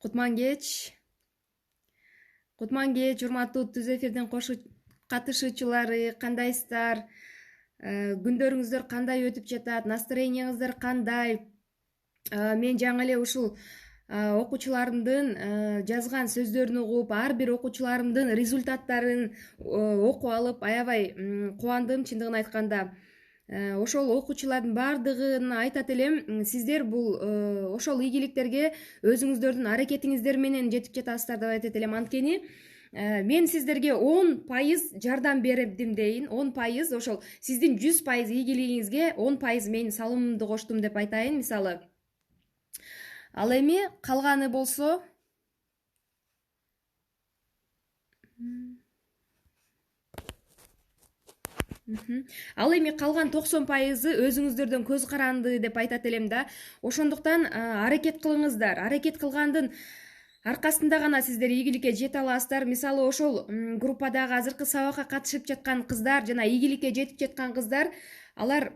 Кутман кеч. Кутман кеч, урматтуу түз эфирдин катышуучулары, кандайсыздар? Күндөрүңүздөр кандай өтүп жатат? Настроениеңиздер кандай? Мен жаңы эле ушул окуучуларымдын жазган сөздөрүн угуп, ар бир окуучуларымдын результаттарын окуп алып, аябай кубандым, чындыгын айтканда. Ошол окуучулардын баардыгына айтат элем, сиздер бул ошол ийгиликтерге өзүңүздөрдүн аракетиңиздер менен жетип жатасыздар деп айтат элем. Анткени мен сиздерге 10% жардам бердим дейин, 10% ошол сиздин 100% ийгилигиңизге 10% мен салымымды коштум деп айтайын, мисалы. Ал эми калганы болсо Ал эми калган 90% өзүңүздөрдөн көз каранды деп айтат элем да. Ошондуктан аракет кылыңыздар. Аракет кылгандын аркасында гана сиздер ийгиликке жете аласыздар. Мисалы, ошол группадагы азыркы сабакка катышып жаткан кыздар жана ийгиликке жетип жаткан кыздар, алар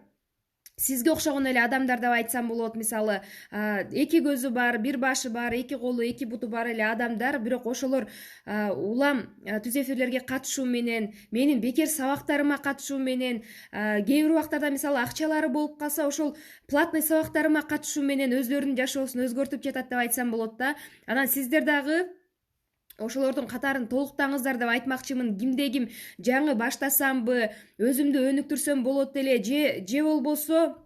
сизге окшогон эле адамдар деп айтсам болот. Мисалы, эки көзү бар, бир башы бар, эки колу, эки буту бар эле адамдар, бирок ошолор улам түз эфирлерге катышуу менен, менин бекер сабактарыма катышуу менен, кээ бир убактарда мисалы акчалары болуп калса, ошол платный сабактарыма катышуу менен өздөрүнүн жашоосун өзгөртүп жатат деп айтсам болот да. Анан сиздер дагы ошолордун катарын толуктаңыздар деп айтмакчымын. Кимде ким жаңы баштасамбы, өзүмдү өнүктүрсөм болот эле, же болбосо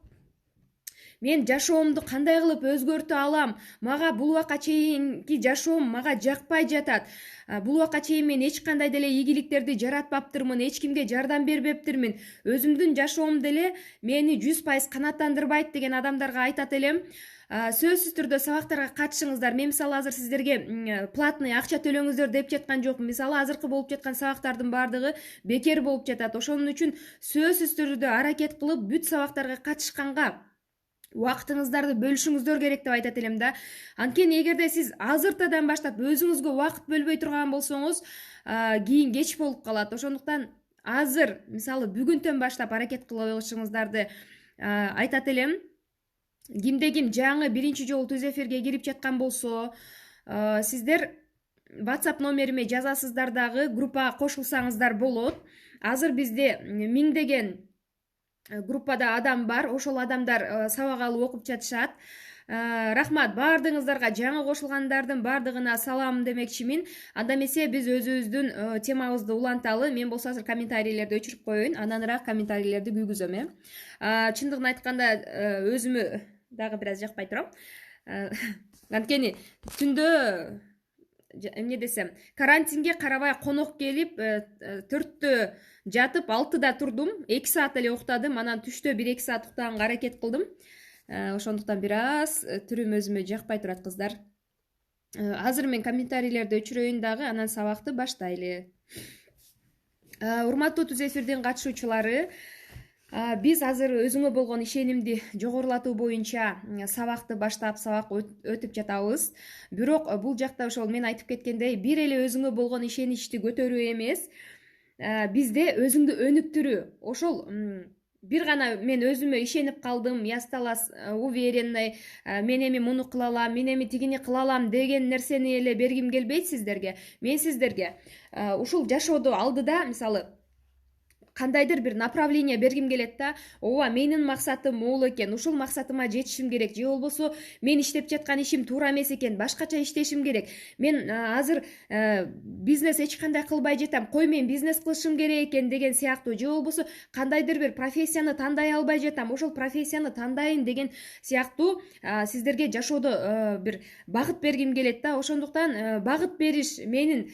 мен жашоомду кандай кылып өзгөртө алам, мага бул убакка чейинки жашоом мага жакпай жатат, бул убакка чейин мен эч кандай деле ийгиликтерди жаратпаптырмын, эч кимге жардам бербептирмин, өзүмдүн жашоом деле мени 100% канааттандырбайт деген адамдарга айтат элем, сөзсүз түрдө сабактарга катышыңыздар. Мен мисалы азыр сиздерге платный акча төлөңүздөр деп жаткан жокмун. Мисалы азыркы болуп жаткан сабактардын баардыгы бекер болуп жатат. Ошонун үчүн сөзсүз түрдө аракет кылып бүт сабактарга катышканга убактыңыздарды бөлүшүңүздөр керек деп айтат элем да. Анткени эгерде сиз азыртадан баштап өзүңүзгө убакыт бөлбөй турган болсоңуз, кийин кеч болуп калат. Ошондуктан азыр мисалы бүгүнтөн баштап аракет кылышыңыздарды айтат элем. Кимде ким жаңы биринчи жолу түз эфирге кирип жаткан болсо, сиздер WhatsApp номериме жазасыздар дагы, группага кошулсаңыздар болот. Азыр бизде миңдеген группада адам бар, ошол адамдар сабак алып окуп жатышат. Рахмат баардыгыңыздарга, жаңы кошулгандардын баардыгына салам демекчимин. Анда эмесе биз өзүбүздүн темабызды уланталы. Мен болсо азыр комментарийлерди өчүрүп коеюн, ананыраак комментарийлерди күйгүзөм. Чындыгын айтканда өзүмө дагы бир аз жакпай турам. Анткени түндө эмне десем, карантинге карабай конок келип, 4тө жатып, 6да турдум, 2 саат эле уктадым, анан түштө 1-2 саат уктаганга аракет кылдым. Ошондуктан бир аз түрүм өзүмө жакпай турат, кыздар. Азыр мен комментарийлерди өчүрөйүн дагы, анан сабакты баштайлы. Урматтуу түз эфирдин катышуучулары, биз азыр өзүңө болгон ишенимди жогорулатуу боюнча сабакты баштап, сабак өтүп жатабыз. Бирок бул жакта ошол мен айтып кеткендей, бир эле өзүңө болгон ишеничти көтөрүү эмес, бизде өзүңдү өнүктүрүү. Ошол бир гана мен өзүмө ишенип калдым, я стала уверенной, мен эми муну кыла алам, мен эми тигини кыла алам деген нерсени эле бергим келбейт сиздерге. Мен сиздерге ушул жашоодо алдыда, мисалы, кандайдыр бир направление бергим келет да. Ооба, менин максатым могул экен, ушул максатыма жетишим керек, же болбосо мен иштеп жаткан ишим туура эмес экен, башкача иштешим керек. Мен азыр бизнес эч кандай кылбай жатам, кой мен бизнес кылышым керек экен деген сыяктуу, же болбосо кандайдыр бир профессияны тандай албай жатам, ошол профессияны тандайын деген сыяктуу сиздерге жашоодо бир багыт бергим келет да. Ошондуктан багыт бериш менин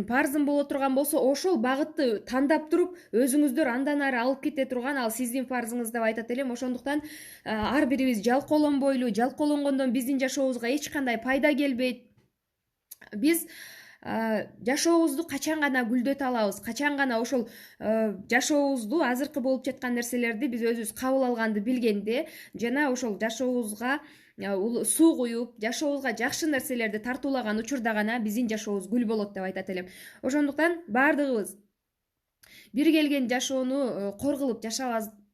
парзым боло турган болсо, ошол багытты тандап туруп өзүңүздөр андан ары алып кете турган ал сиздин парзыңыз деп айтат элем. Ошондуктан ар бирибиз жалкоолонбойлу, жалкоолонгондон биздин жашообузга эч кандай пайда келбейт. Биз жашообузду качан гана гүлдөтө алабыз, качан гана ошол жашообузду, азыркы болуп жаткан нерселерди биз өзүбүз кабыл алганды билгенде, жана ошол жашообузга суу куюп, жашообузга жакшы нерселерди тартуулаган учурда гана биздин жашообуз гүл болот деп айтат элем. Ошондуктан баардыгыбыз бир келген жашоону кор кылып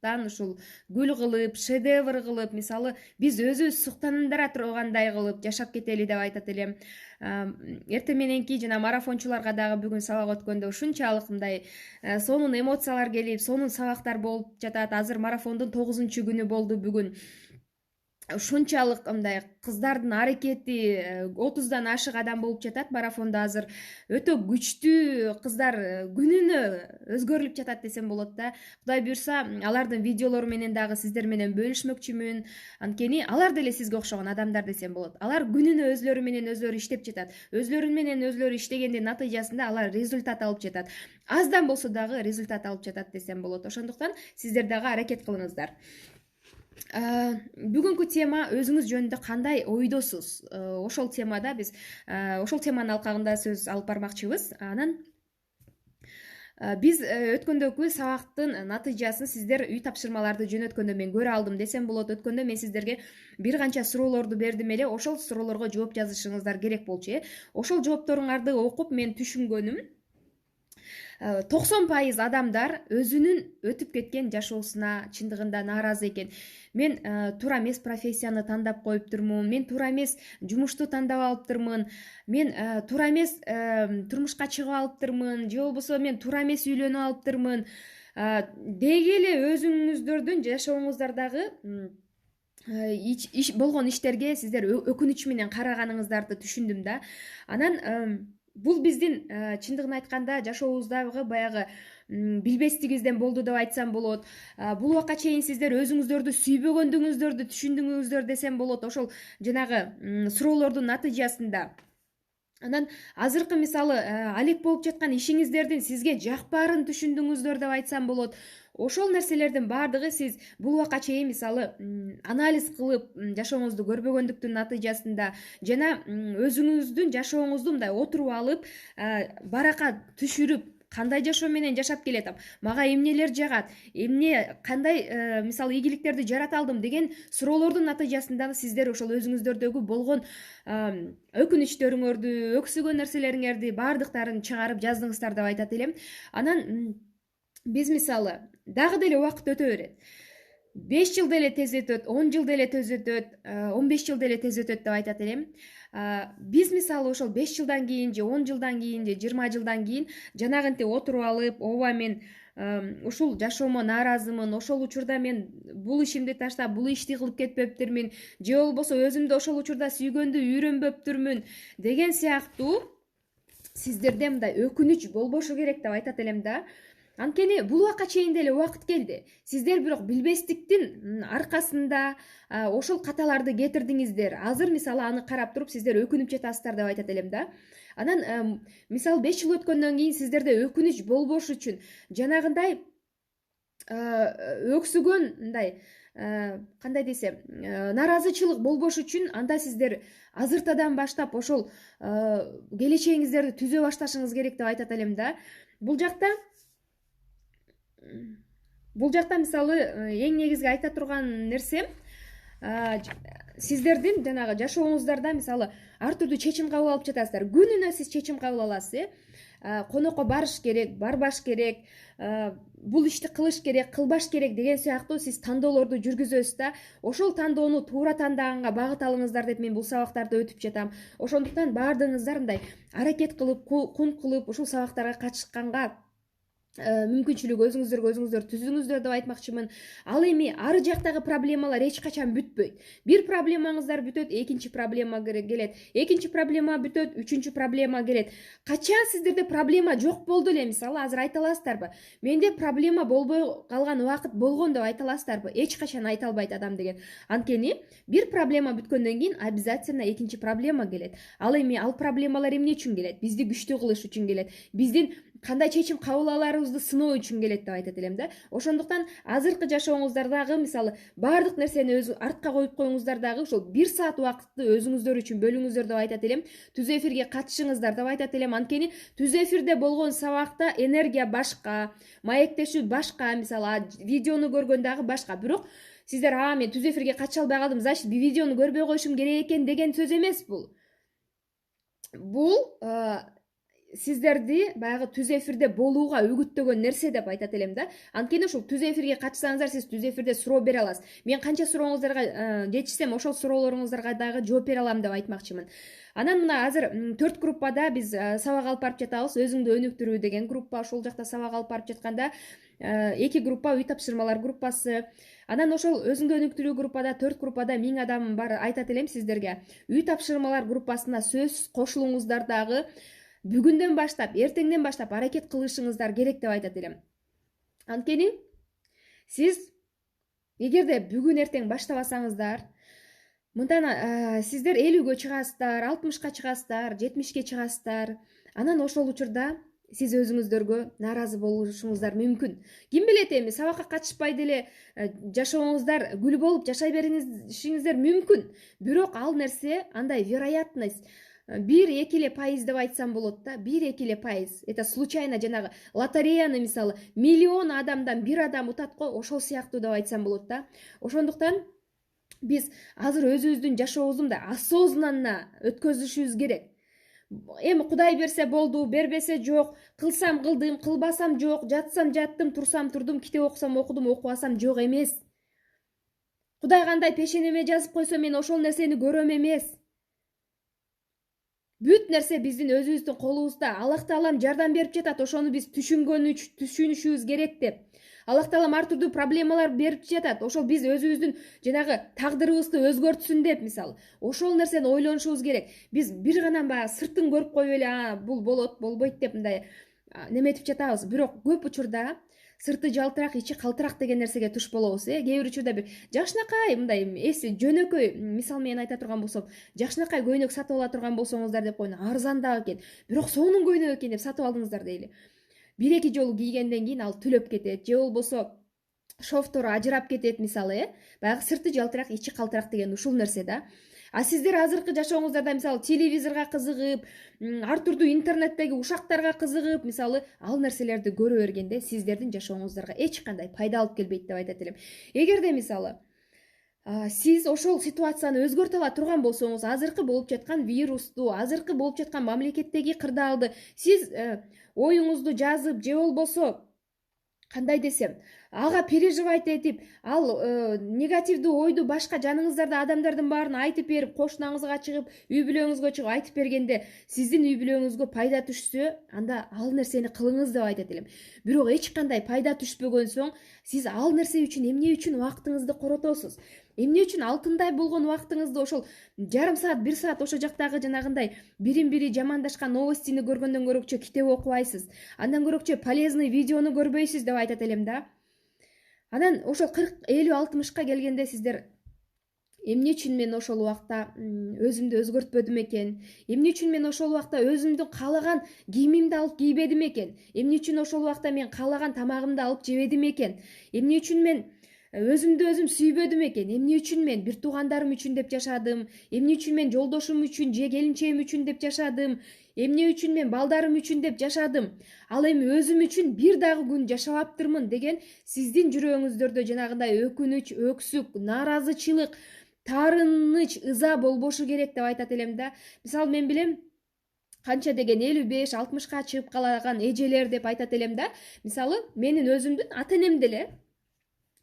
ошондуктан ушул гүл кылып, шедевр кылып, мисалы биз өзүбүз суктандыра тургандай кылып жашап кетели деп айтат элем. Эртең мененки жана марафончуларга дагы бүгүн сабак өткөндө ушунчалык мындай сонун эмоциялар келип, сонун сабактар болуп жатат. Азыр марафондун 9-күнү болду бүгүн. Ушунчалык мындай кыздардын аракети 30дан ашык адам болуп жатат марафондо азыр. Өтө күчтүү кыздар күнүнө өзгөрүлүп жатат десем болот да. Кудай буйрса, алардын видеолору менен дагы сиздер менен бөлүшмөкчүмүн. Анткени алар деле сизге окшогон адамдар десем болот. Алар күнүнө өзлөрү менен өзлөрү иштеп жатат. Өзлөрү менен өзлөрү иштегендин натыйжасында алар результат алып жатат. Аздан болсо дагы результат алып жатат десем болот. Ошондуктан сиздер дагы аракет кылыңыздар. Бүгүнкү тема өзүңүз жөнүндө кандай ойдосуз? Ошол темада биз ошол теманын алкагында сөз алып бармакчыбыз. Анан биз өткөндөгү сабактын натыйжасын сиздер үй тапшырмаларды жөнөткөндө мен көрө алдым десем болот. Өткөндө мен сиздерге бир канча суроолорду бердим эле. Ошол суроолорго жооп жазышыңыздар керек болчу. Ошол жоопторуңарды окуп мен түшүнгөнүм, 90% адамдар өзүнүн өтүп кеткен жашоосуна чындыгында нааразы экен. Мен туура эмес профессияны тандап коюптурмун, мен туура эмес жумушту тандап алыптырмын, мен туура эмес турмушка чыгып алыптырмын, же болбосо мен туура эмес үйлөнүп алыптырмын деги эле өзүңүздөрдүн жашооңуздардагы болгон иштерге сиздер өкүнүч менен караганыңыздарды түшүндүм да. Анан бул биздин чындыгын айтканда жашообуздагы баягы билбестигибизден болду деп айтсам болот. Бул убакка чейин сиздер өзүңүздөрдү сүйбөгөндүгүңүздөрдү түшүндүңүздөр десем болот. Ошол жанагы суроолордун натыйжасында. Анан азыркы мисалы алек болуп жаткан ишиңиздердин сизге жакпаарын түшүндүңүздөр деп айтсам болот. Ошол нерселердин баардыгы сиз бул убакка чейин мисалы анализ кылып жашооңузду көрбөгөндүктүн натыйжасында жана өзүңүздүн жашооңузду мындай отуруп алып баракка түшүрүп кандай жашоо менен жашап келатам, мага эмнелер жагат, эмне кандай мисалы ийгиликтерди жарата алдым деген суроолордун натыйжасында сиздер ошол өзүңүздөрдөгү болгон өкүнүчтөрүңөрдү, өксүгөн нерселериңерди баардыктарын чыгарып жаздыңыздар деп айтат элем. Анан биз мисалы дагы деле убакыт өтө берет. 5 жыл деле тез өтөт, 10 жыл деле тез өтөт, 15 жыл деле тез өтөт деп айтат элем. Биз мисалы ошол 5 жылдан кийин же 10 жылдан кийин же 20 жылдан кийин жанагынтип отуруп алып, ооба мен ушул жашоомо нааразымын, ошол учурда мен бул ишимди таштап, бул ишти кылып кетпептирмин, же болбосо өзүмдү ошол учурда сүйгөндү үйрөнбөптүрмүн деген сыяктуу сиздерде мындай өкүнүч болбошу керек деп айтат элем да. Анткени бул убакка чейин деле убакыт келди. Сиздер бирок билбестиктин аркасында ошол каталарды кетирдиңиздер. Азыр мисалы аны карап туруп сиздер өкүнүп жатасыздар деп айтат элем да. Анан мисалы 5 жыл өткөндөн кийин сиздерде өкүнүч болбош үчүн жанагындай өксүгөн мындай кандай десем, нааразычылык болбош үчүн анда сиздер азыртадан баштап ошол келечегиңиздерди түзө башташыңыз керек деп айтат элем да. Бул жакта мисалы эң негизги айта турган нерсем сиздердин жанагы жашооңуздарда мисалы ар түрдүү чечим кабыл алып жатасыздар. Күнүнө сиз чечим кабыл аласыз, конокко барыш керек, барбаш керек, бул ишти кылыш керек, кылбаш керек деген сыяктуу сиз тандоолорду жүргүзөсүз да. Ошол тандоону туура тандаганга багыт алыңыздар деп мен бул сабактарды өтүп жатам. Ошондуктан баардыгыңыздар мындай аракет кылып, кунт кылып ушул сабактарга катышканга мүмкүнчүлүк өзүңүздөр түзүңүздөр деп айтмакчымын. Ал эми ары жактагы проблемалар эч качан бүтпөйт. Бир проблемаңыздар бүтөт, экинчи проблема келет. Экинчи проблема бүтөт, үчүнчү проблема келет. Качан сиздерде проблема жок болду эле, мисалы азыр айта аласыздарбы? Менде проблема болбой калган убакыт болгон деп айта аласыздарбы? Эч качан айта албайт адам деген. Анткени бир проблема бүткөндөн кийин обязательно экинчи проблема келет. Ал эми ал проблемалар эмне үчүн келет? Бизди күчтүү кылыш үчүн келет. Биздин кандай чечим кабыл аларыбызды сыноо үчүн келет деп айтат элем да. Ошондуктан азыркы жашооңуздардагы мисалы баардык нерсени өзү артка коюп коюңуздар дагы ошол 1 саат убакытты өзүңүздөр үчүн бөлүңүздөр деп айтат элем. Түз эфирге катышыңыздар деп айтат элем. Анткени түз эфирде болгон сабакта энергия башка, маектешүү башка, мисалы видеону көргөн дагы башка. Бирок сиздер мен түз эфирге катыша албай калдым, значит видеону көрбөй коюшум керек экен деген сөз эмес бул. Бул сиздерди баягы түз эфирде болууга үгүттөгөн нерсе деп айтат элем да. Анткени ушул түз эфирге катышсаңыздар, сиз түз эфирде суроо бере аласыз. Мен канча сурооңуздарга жетишсем, ошол суроолоруңуздарга дагы жооп бере алам деп айтмакчымын. Анан мына азыр 4 группада биз сабак алып барып жатабыз. Өзүңдү өнүктүрүү деген группа, ошол жакта сабак алып барып жатканда 2 группа үй тапшырмалар группасы. Анан ошол өзүңдү өнүктүрүү группада 4 группада 1000 адам бар. Айтат элем сиздерге, үй тапшырмалар группасына сөзсүз кошулуңуздар дагы. Бүгүндөн баштап, эртеңден баштап аракет кылышыңыздар керек деп айтат элем. Анткени сиз эгерде бүгүн эртең баштабасаңыздар, мындан сиздер 50-гө чыгасыздар, 60-ка чыгасыздар, 70-ке чыгасыздар. Анан ошол учурда сиз өзүңүздөргө нааразы болушуңуздар мүмкүн. Ким билет, эми сабакка катышпай деле жашооңуздар гүл болуп жашай беришиңиздер мүмкүн. Бирок ал нерсе андай вероятность 1-2 эле пайыз деп айтсам болот да. 1-2 эле пайыз. Это случайно, жанагы лотереяны мисалы миллион адамдан 1 адам утат го, ошол сыяктуу деп айтсам болот да. Ошондуктан биз азыр өзүбүздүн жашообузду да осознанно өткөзүшүбүз керек. Эми Кудай берсе болду, бербесе жок, кылсам кылдым, кылбасам жок, жатсам жаттым, турсам турдум, китеп окусам окудум, окубасам жок эмес. Кудай кандай пешенеме жазып койсо мен ошол нерсени көрөм эмес. Бүт нерсе биздин өзүбүздүн колубузда. Аллах Таалам жардам берип жатат, ошону биз түшүнүшүбүз керек деп. Аллах Таалам ар түрдүү проблемалар берип жатат. Ошол биз өзүбүздүн жанагы тагдырыбызды өзгөртсүн деп, мисалы. Ошол нерсени ойлонушубуз керек. Биз бир гана баягы сыртын көрүп коюп эле, бул болот, болбойт деп мындай неметип жатабыз. Бирок көп учурда сырты жалтырак, ичи калтырак деген нерсеге туш болобуз. Кээ бир учурда бир жакшынакай мындай эси жөнөкөй, мисал менен айта турган болсом, жакшынакай көйнөк сатып ала турган болсоңуздар деп койну, арзандап экен. Бирок сонун көйнөк экен деп сатып алдыңыздар дейли. 1-2 жолу кийгенден кийин ал түлөп кетет, же болбосо шовтору ажырап кетет, мисалы, баягы сырты жалтырак, ичи калтырак деген ушул нерсе да. А сиздер азыркы жашооңуздарда мисалы телевизорго кызыгып, ар түрдүү интернеттеги ушактарга кызыгып, мисалы, ал нерселерди көрө бергенде сиздердин жашооңуздарга эч кандай пайда алып келбейт деп айтат элем. Эгерде мисалы сиз ошол ситуацияны өзгөртө ала турган болсоңуз, азыркы болуп жаткан вирусту, азыркы болуп жаткан мамлекеттеги кырдаалды сиз оюңузду жазып, же болбосо кандай десем, ага переживать этип, ал негативдүү ойду башка жаныңыздарда адамдардын баарын айтып берип, кошунаңызга чыгып, үй бүлөңүзгө чыгып айтып бергенде сиздин үй бүлөңүзгө пайда түшсө, анда ал нерсени кылыңыз деп айтат элем. Бирок эч кандай пайда түшпөгөн соң, сиз ал нерсе үчүн эмне үчүн убактыңызды коротосуз? Эмне үчүн алтындай болгон убактыңызды ошол жарым саат, 1 саат ошол жактагы жанагындай бирин-бири жамандашкан новостини көргөндөн көрөкчө китеп окубайсыз? Андан көрөкчө полезный видеону көрбөйсүз деп айтат элем да. Анан ошол 40, 50, 60ка келгенде сиздер эмне үчүн мен ошол убакта өзүмдү өзгөртпөдүм экен? Эмне үчүн мен ошол убакта өзүмдүн каалаган кийимимди алып кийбедим экен? Эмне үчүн ошол убакта мен каалаган тамагымды алып жебедим экен? Эмне үчүн мен өзүмдү өзүм сүйбөдүм экен? Эмне үчүн мен бир туугандарым үчүн деп жашадым? Эмне үчүн мен жолдошум үчүн же келинчегим үчүн деп жашадым? Эмне үчүн мен балдарым үчүн деп жашадым? Ал эми өзүм үчүн бир дагы күн жашабаптырмын деген сиздин жүрөгүңүздөрдө жанагындай өкүнүч, өксүк, нааразычылык, таарыныч, ыза болбошу керек деп айтат элем да. Мисалы мен билем, канча деген 55, 60ка чыгып калаган эжелер деп айтат элем да. Мисалы менин өзүмдүн ата-энем деле,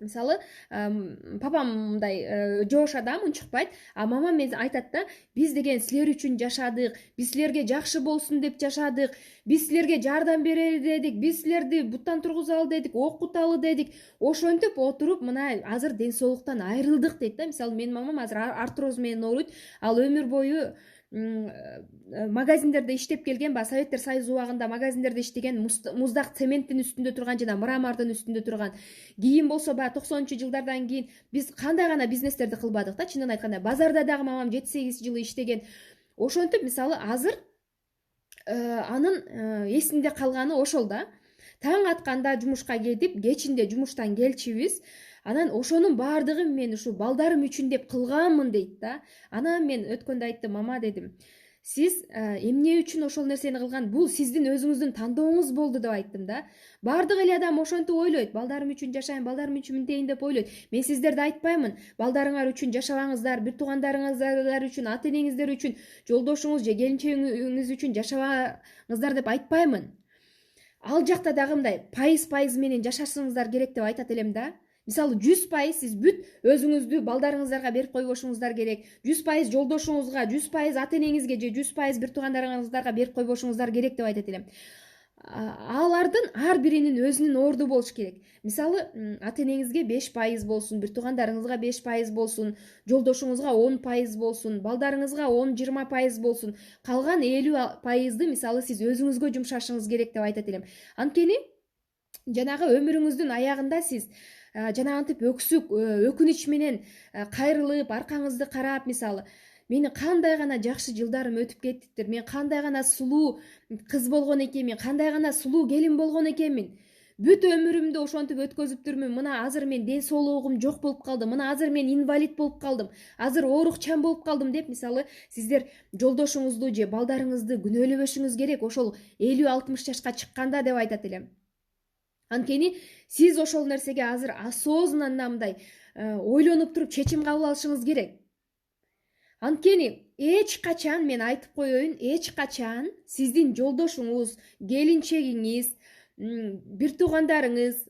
мисалы папам мындай жоош адам, унчукпайт, а мамам мен айтат да, биз деген силер үчүн жашадык, биз силерге жакшы болсун деп жашадык, биз силерге жардам берели дедик, биз силерди буттан тургузалы дедик, окуталы дедик, ошентип отуруп мына азыр ден соолуктан айрылдык дейт да. Мисалы менин мамам азыр артроз менен ооруйт, ал өмүр бою магазиндерде иштеп келген, ба Советтер Союзу убагында магазиндерде иштеген, муздак цементтин үстүндө турган жана мрамордун үстүндө турган. Кийин болсо баягы 90-жылдардан кийин биз кандай гана бизнестерди кылбадык да, чынын айтканда. Базарда дагы мамам 7-8 жыл иштеген. Ошентип мисалы азыр анын эсинде калганы ошол да. Таң атканда жумушка кетип, кечинде жумуштан келчүбүз. Анан ошонун баардыгын мен ушу балдарым үчүн деп кылганмын дейт да. Анан мен өткөндө айттым, мама дедим, сиз эмне үчүн ошол нерсени кылган, бул сиздин өзүңүздүн тандооңуз болду деп айттым да. Баардык эле адам ошентип ойлойт, балдарым үчүн жашайм, балдарым үчүн мынтейин деп ойлойт. Мен сиздерди айтпаймын, балдарыңар үчүн жашабаңыздар, бир туугандарыңыздар үчүн, ата энеңиздер үчүн, жолдошуңуз же келинчегиңиз үчүн жашабаңыздар деп айтпаймын. Ал жакта дагы мындай пайыз менен жашашыңыздар керек деп айтат элем да. Мисалы 100% сиз бүт өзүңүздү балдарыңыздарга берип койбошуңуздар керек. 100% жолдошуңузга, 100% ата энеңизге же 100% бир туугандарыңыздарга берип койбошуңуздар керек деп айтат элем. Алардын ар биринин өзүнүн орду болуш керек. Мисалы ата энеңизге 5% болсун, бир туугандарыңызга 5% болсун, жолдошуңузга 10% болсун, балдарыңызга 10-20% болсун. Калган 50%ды мисалы сиз өзүңүзгө жумшашыңыз керек деп айтат элем. Анткени жанагы өмүрүңүздүн аягында сиз жанагынтип өкүнүч менен кайрылып, аркаңызды карап, мисалы менин кандай гана жакшы жылдарым өтүп кетиптир, мен кандай гана сулуу кыз болгон экенмин, кандай гана сулуу келин болгон экенмин, бүт өмүрүмдү ошентип өткөзүптүрмүн, мына азыр мен ден соолугум жок болуп калды, мына азыр мен инвалид болуп калдым, азыр оорукчан болуп калдым деп мисалы сиздер жолдошуңузду же балдарыңызды күнөөлөбөшүңүз керек ошол 50-60 жашка чыкканда деп айтат элем. Анткени сиз ошол нерсеге азыр осознанно мындай ойлонуп туруп чечим кабыл алышыңыз керек. Анткени эч качан, мен айтып коеюн, эч качан сиздин жолдошуңуз, келинчегиңиз, бир туугандарыңыз,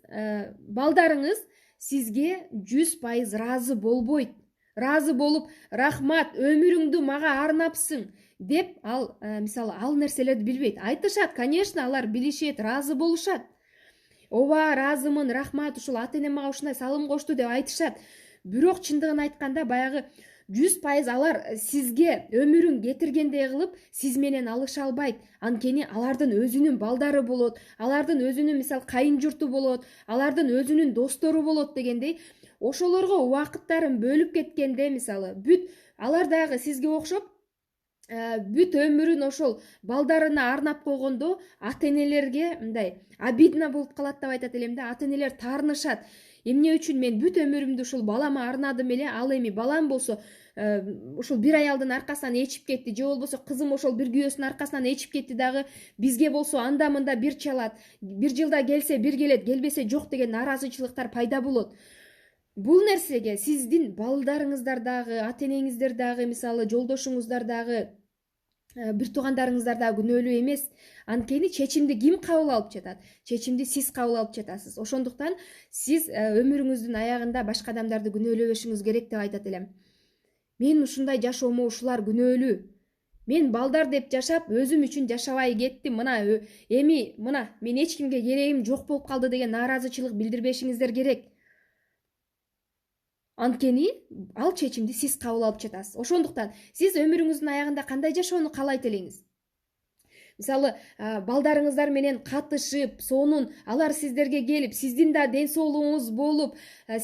балдарыңыз сизге 100% ыраазы болбойт. Ыраазы болуп, рахмат, өмүрүңдү мага арнапсың деп ал мисалы ал нерселерди билбейт. Айтышат, конечно, алар билишет, ыраазы болушат. Ооба, ыраазымын, рахмат, ушул ата энем мага ушундай салым кошту деп айтышат. Бирок чындыгын айтканда баягы 100% алар сизге өмүрүн кетиргендей кылып сиз менен алыша албайт. Анткени алардын өзүнүн балдары болот, алардын өзүнүн мисалы кайын журту болот, алардын өзүнүн достору болот дегендей, ошолорго убакыттарын бөлүп кеткенде мисалы бүт алар дагы сизге окшоп бүт өмүрүн ошол балдарына арнап койгондо ата энелерге мындай обидно болуп калат деп айтат элем да. Ата энелер таарынышат. Эмне үчүн мен бүт өмүрүмдү ушул балама арнадым эле, ал эми балам болсо ушул бир аялдын аркасынан эчип кетти, же болбосо кызым ошол бир күйөөсүнүн аркасынан эчип кетти дагы, бизге болсо анда мында бир чалат, бир жылда келсе бир келет, келбесе жок деген нааразычылыктар пайда болот. Бул нерсеге сиздин балдарыңыздар дагы, ата энеңиздер дагы, мисалы жолдошуңуздар дагы, бир туугандарыңыздар дагы күнөөлүү эмес. Анткени чечимди ким кабыл алып жатат? Чечимди сиз кабыл алып жатасыз. Ошондуктан сиз өмүрүңүздүн аягында башка адамдарды күнөөлөбөшүңүз керек деп айтат элем. Мен ушундай жашоомо ушулар күнөөлүү. Мен балдар деп жашап, өзүм үчүн жашабай кеттим. Мына эми мына мен эч кимге керегим жок болуп калды деген нааразычылык билдирбешиңиздер керек. Анткени ал чечимди сиз кабыл алып жатасыз. Ошондуктан сиз өмүрүңүздүн аягында кандай жашоону каалайт элеңиз? Мисалы, балдарыңыздар менен катышып, сонун алар сиздерге келип, сиздин да ден соолугуңуз болуп,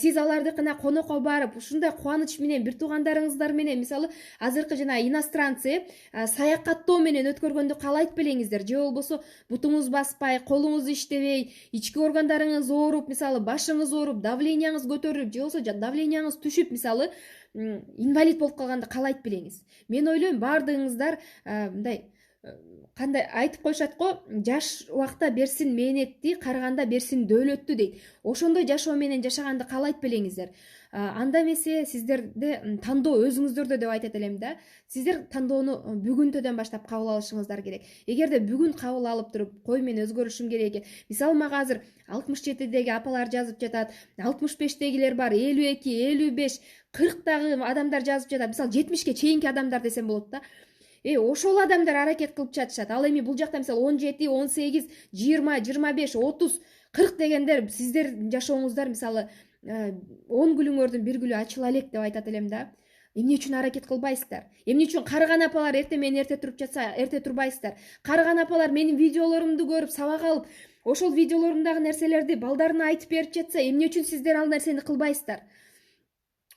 сиз алардыкына конокко барып, ушундай кубаныч менен бир туугандарыңыздар менен, мисалы, азыркы жана иностранцы саякаттоо менен өткөргөндү каалайт белеңиздер, же болбосо бутуңуз баспай, колуңуз иштебей, ички органдарыңыз ооруп, мисалы, башыңыз ооруп, давленияңыз көтөрүлүп, же болбосо давленияңыз түшүп, мисалы, инвалид болуп калганды каалайт белеңиз. Мен ойлойм, баардыгыңыздар мындай кандай айтып коюшат го, жаш убакта берсин мээнетти, карыганда берсин дөөлөттү дейт. Ошондой жашоо менен жашаганды каалайт белеңиздер. Анда эмесе сиздерде тандоо өзүңүздөрдө деп айтат элем да. Сиздер тандоону бүгүнтөдөн баштап кабыл алышыңыздар керек. Эгерде бүгүн кабыл алып туруп, кой мен өзгөрүшүм керек экен. Мисалы, мага азыр 67-деги апалар жазып жатат, 65-дегилер бар, 52, 55, 40-дагы адамдар жазып жатат. Мисалы 70-ке чейинки адамдар десем болот да. Ошол адамдар аракет кылып жатышат. Ал эми бул жакта мисалы 17, 18, 20, 25, 30, 40 дегендер сиздердин жашооңуздар мисалы 10 күлүңөрдүн бир күлү ачыла элек деп айтат элем да. Эмне үчүн аракет кылбайсыздар? Эмне үчүн карыган апалар эрте менен эрте туруп жатса, эрте турбайсыздар? Карыган апалар менин видеолорумду көрүп, сабак алып, ошол видеолорумдагы нерселерди балдарына айтып берип жатса, эмне үчүн сиздер ал нерсени кылбайсыздар?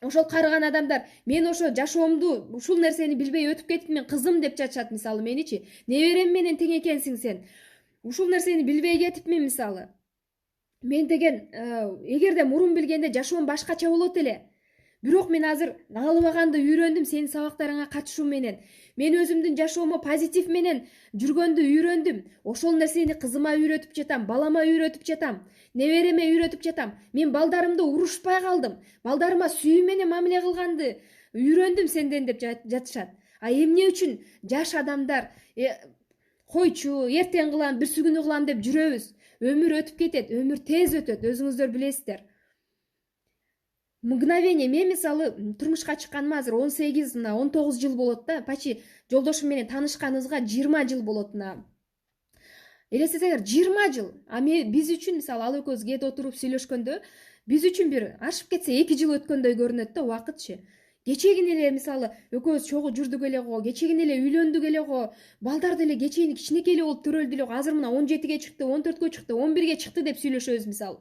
Ошол карыган адамдар, мен ошо жашоомду ушул нерсени билбей өтүп кетипмин, кызым деп жатышат мисалы меничи. Неберем менен тең экенсиң сен. Ушул нерсени билбей кетипмин мисалы. Мен деген эгерде мурун билгенде жашоом башкача болот эле. Бирок мен азыр алыбаганды үйрөндүм сенин сабактарыңа катышуу менен. Мен өзүмдүн жашоомо позитив менен жүргөндү үйрөндүм. Ошол нерсени кызыма үйрөтүп жатам, балама үйрөтүп жатам, небереме үйрөтүп жатам. Мен балдарымды урушпай калдым. Балдарыма сүйүү менен мамиле кылганды үйрөндүм сенден деп жатышат. А эмне үчүн жаш адамдар койчу, эртең кылам, бирси күнү кылам деп жүрөбүз? Өмүр өтүп кетет, өмүр тез өтөт, өзүңүздөр билесиздер. Мгновение. Мен мисалы турмушка чыкканыма азыр 18, 19 жыл болот да. Почти жолдошум менен таанышканыбызга 20 жыл болот. Элестетеңер, 20 жыл. А биз үчүн мисалы ал экөөбүз кээде отуруп сүйлөшкөндө, биз үчүн бир ашып кетсе 2 жыл өткөндөй көрүнөт да убакытчы. Кечегин эле мисалы экөөбүз чогуу жүрдүк эле го, кечегин эле үйлөндүк эле го, балдар деле кечейин кичинекей эле болуп төрөлдү эле го. Азыр мына 17ге чыкты, 14кө чыкты, 11ге чыкты деп сүйлөшөбүз мисалы.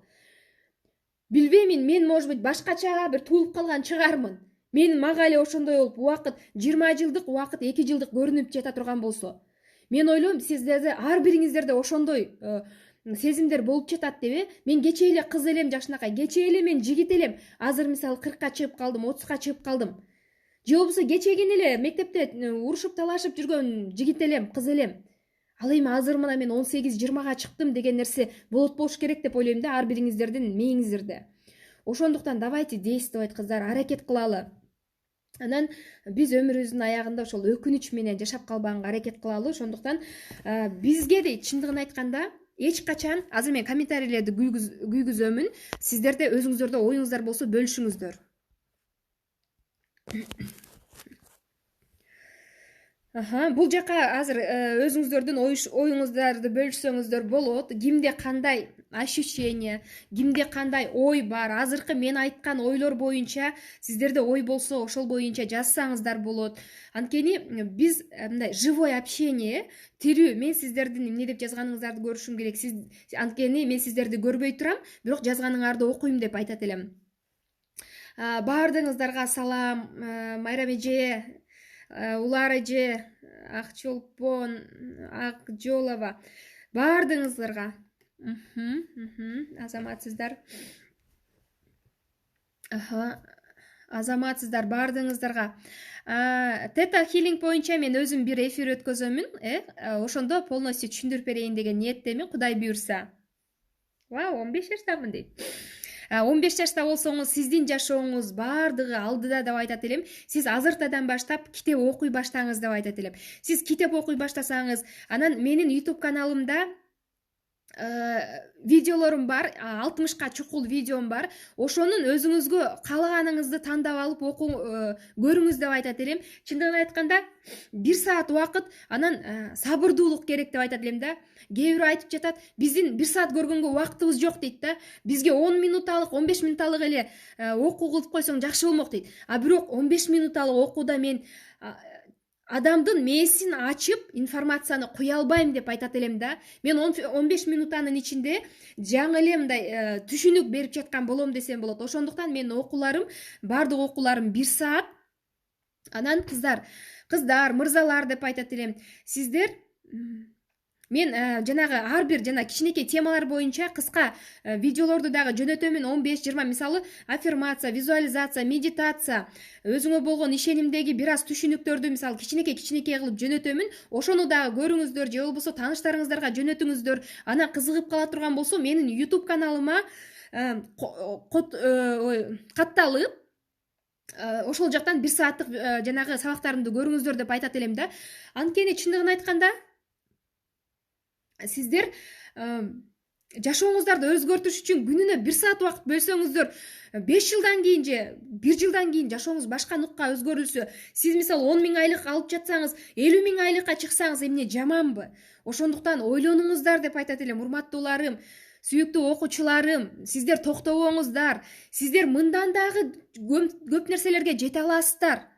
Билбеймин, мен может быть башкача бир туулуп калган чыгармын. Мага эле ошондой болуп убакыт 20 жылдык убакыт 2 жылдык көрүнүп жата турган болсо. Мен ойлойм, сиздерде ар бириңиздерде ошондой сезимдер болуп жатат деп. Мен кечээ эле кыз элем жашынакай, кечээ эле мен жигит элем. Азыр мисалы 40ка чыгып калдым, 30ка чыгып калдым. Же болбосо кечегин эле мектепте урушуп талашып жүргөн жигит элем, кыз элем. Ал эми азыр мына мен 18-20га чыктым деген нерсе болот болуш керек деп ойлойм да ар бириңиздердин мээңиздерде. Ошондуктан давайте действовать кыздар, аракет кылалы. Анан биз өмүрүбүздүн аягында ошол өкүнүч менен жашап калбаганга аракет кылалы. Ошондуктан бизге дейт, чындыгын айтканда эч качан, азыр мен комментарийлерди күйгүзөмүн. Сиздерде өзүңүздөрдө оюңуздар болсо бөлүшүңүздөр. Бул жака азыр өзүңүздөрдүн оюңуздарды бөлүшсөңүздөр болот. Кимде кандай ощущение, кимде кандай ой бар, азыркы мен айткан ойлор боюнча сиздерде ой болсо ошол боюнча жазсаңыздар болот. Анткени биз мындай живой общение, тирүү. Мен сиздердин эмне деп жазганыңыздарды көрүшүм керек. Анткени мен сиздерди көрбөй турам, бирок жазганыңарды окуйм деп айтат элем. Баардыгыңыздарга салам. Майрам эже, Улар эже, Акчолпон, Акжолова, баардыгыңыздарга азаматсыздар. Азаматсыздар баардыгыңыздарга. Тета Healing боюнча мен өзүм бир эфир өткөзөмүн, ошондо полностью түшүндүрүп берейин деген ниеттемин, Кудай буйрса. 15 жаштамын дейт. 15 жашта болсоңуз, сиздин жашооңуз баардыгы алдыда деп айтат элем. Сиз азыртадан баштап китеп окуй баштаңыз деп айтат элем. Сиз китеп окуй баштасаңыз, анан менин YouTube каналымда видеолорум бар, 60ка чукул видеом бар. Ошонун өзүңүзгө каалаганыңызды тандап алып көрүңүз деп айтат элем. Чындыгын айтканда 1 саат убакыт, анан сабырдуулук керек деп айтат элем да. Кээ бирөө айтып жатат, биздин 1 саат көргөнгө убактыбыз жок дейт да. Бизге 10 минуталык, 15 минуталык эле окуу кылып койсоң жакшы болмок дейт. Бирок 15 минуталык окууда мен адамдын мээсин ачып информацияны куя албайм деп айтат элем да. Мен 15 минутанын ичинде жаңы эле мындай түшүнүк берип жаткан болом десем болот. Ошондуктан менин окууларым, баардык окууларым 1 саат. Анан кыздар, мырзалар деп айтат элем. Сиздер мен жанагы ар бир кичинекей темалар боюнча кыска видеолорду дагы жөнөтөмүн. 15-20 мисалы аффирмация, визуализация, медитация, өзүңө болгон ишенимдеги бир аз түшүнүктөрдү мисалы кичинекей кылып жөнөтөмүн. Ошону дагы көрүңүздөр, же болбосо тааныштарыңыздарга жөнөтүңүздөр. Анан кызыгып кала турган болсо менин YouTube каналыма катталып, ошол жактан 1 сааттык жанагы сабактарымды көрүңүздөр деп айтат элем да. Анткени чындыгын айтканда сиздер жашооңуздарды өзгөртүш үчүн күнүнө 1 саат убакыт бөлсөңүздөр, 5 жылдан кийин же 1 жылдан кийин жашооңуз башка нукка өзгөрүлсө, сиз мисалы 10 000 айлык алып жатсаңыз, 50 000 айлыкка чыксаңыз эмне жаманбы? Ошондуктан ойлонуңуздар деп айтат элем, урматтууларым, сүйүктүү окуучуларым. Сиздер токтобоңуздар. Сиздер мындан дагы көп нерселерге жете аласыздар.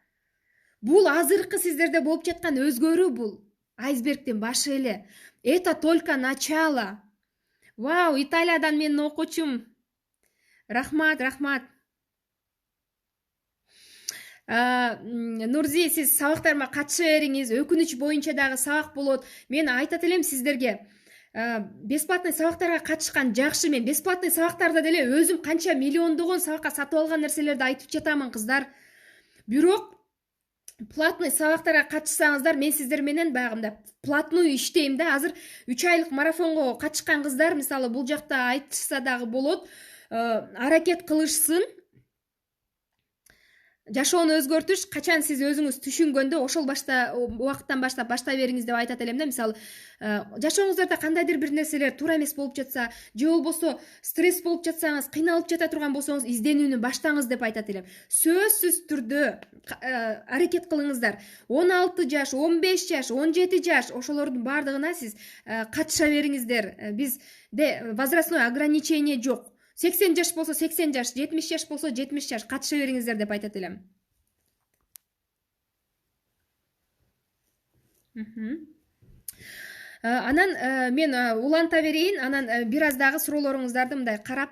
Бул азыркы сиздерде болуп жаткан өзгөрүү, бул айсбергдин башы эле. Это только начало. Вау, Италиядан менин окуучум. Рахмат. Нурзи, сиз сабактарыма катыша бериңиз. Өкүнүч боюнча дагы сабак болот. Мен айтат элем сиздерге. бесплатный сабактарга катышкан жакшы. Мен бесплатный сабактарда деле өзүм канча миллиондогон сабакка сатып алган нерселерди айтып жатамын кыздар. Бирок платный сабактарга катышсаңыздар, мен сиздер менен баягында платную иштейм да. Азыр 3 айлык марафонго катышкан кыздар мисалы бул жакта айтышса дагы болот. Аракет кылышсын. Жашоону өзгөртүш качан сиз өзүңүз түшүнгөндө ошол убакыттан баштап баштай бериңиз деп айтат элем да. Мисалы жашооңуздарда кандайдыр бир нерселер туура эмес болуп жатса, же болбосо стресс болуп жатсаңыз, кыйналып жата турган болсоңуз, изденүүнү баштаңыз деп айтат элем. Сөзсүз түрдө аракет кылыңыздар. 16 жаш, 15 жаш, 17 жаш ошолордун бардыгына сиз катыша бериңиздер. Бизде возрастной ограничение жок. 80 жаш болсо 80 жаш, 70 жаш болсо 70 жаш катыша бериңиздер деп айтат элем. Анан мен уланта берейин, анан бир аз дагы суроолоруңуздарды мындай карап,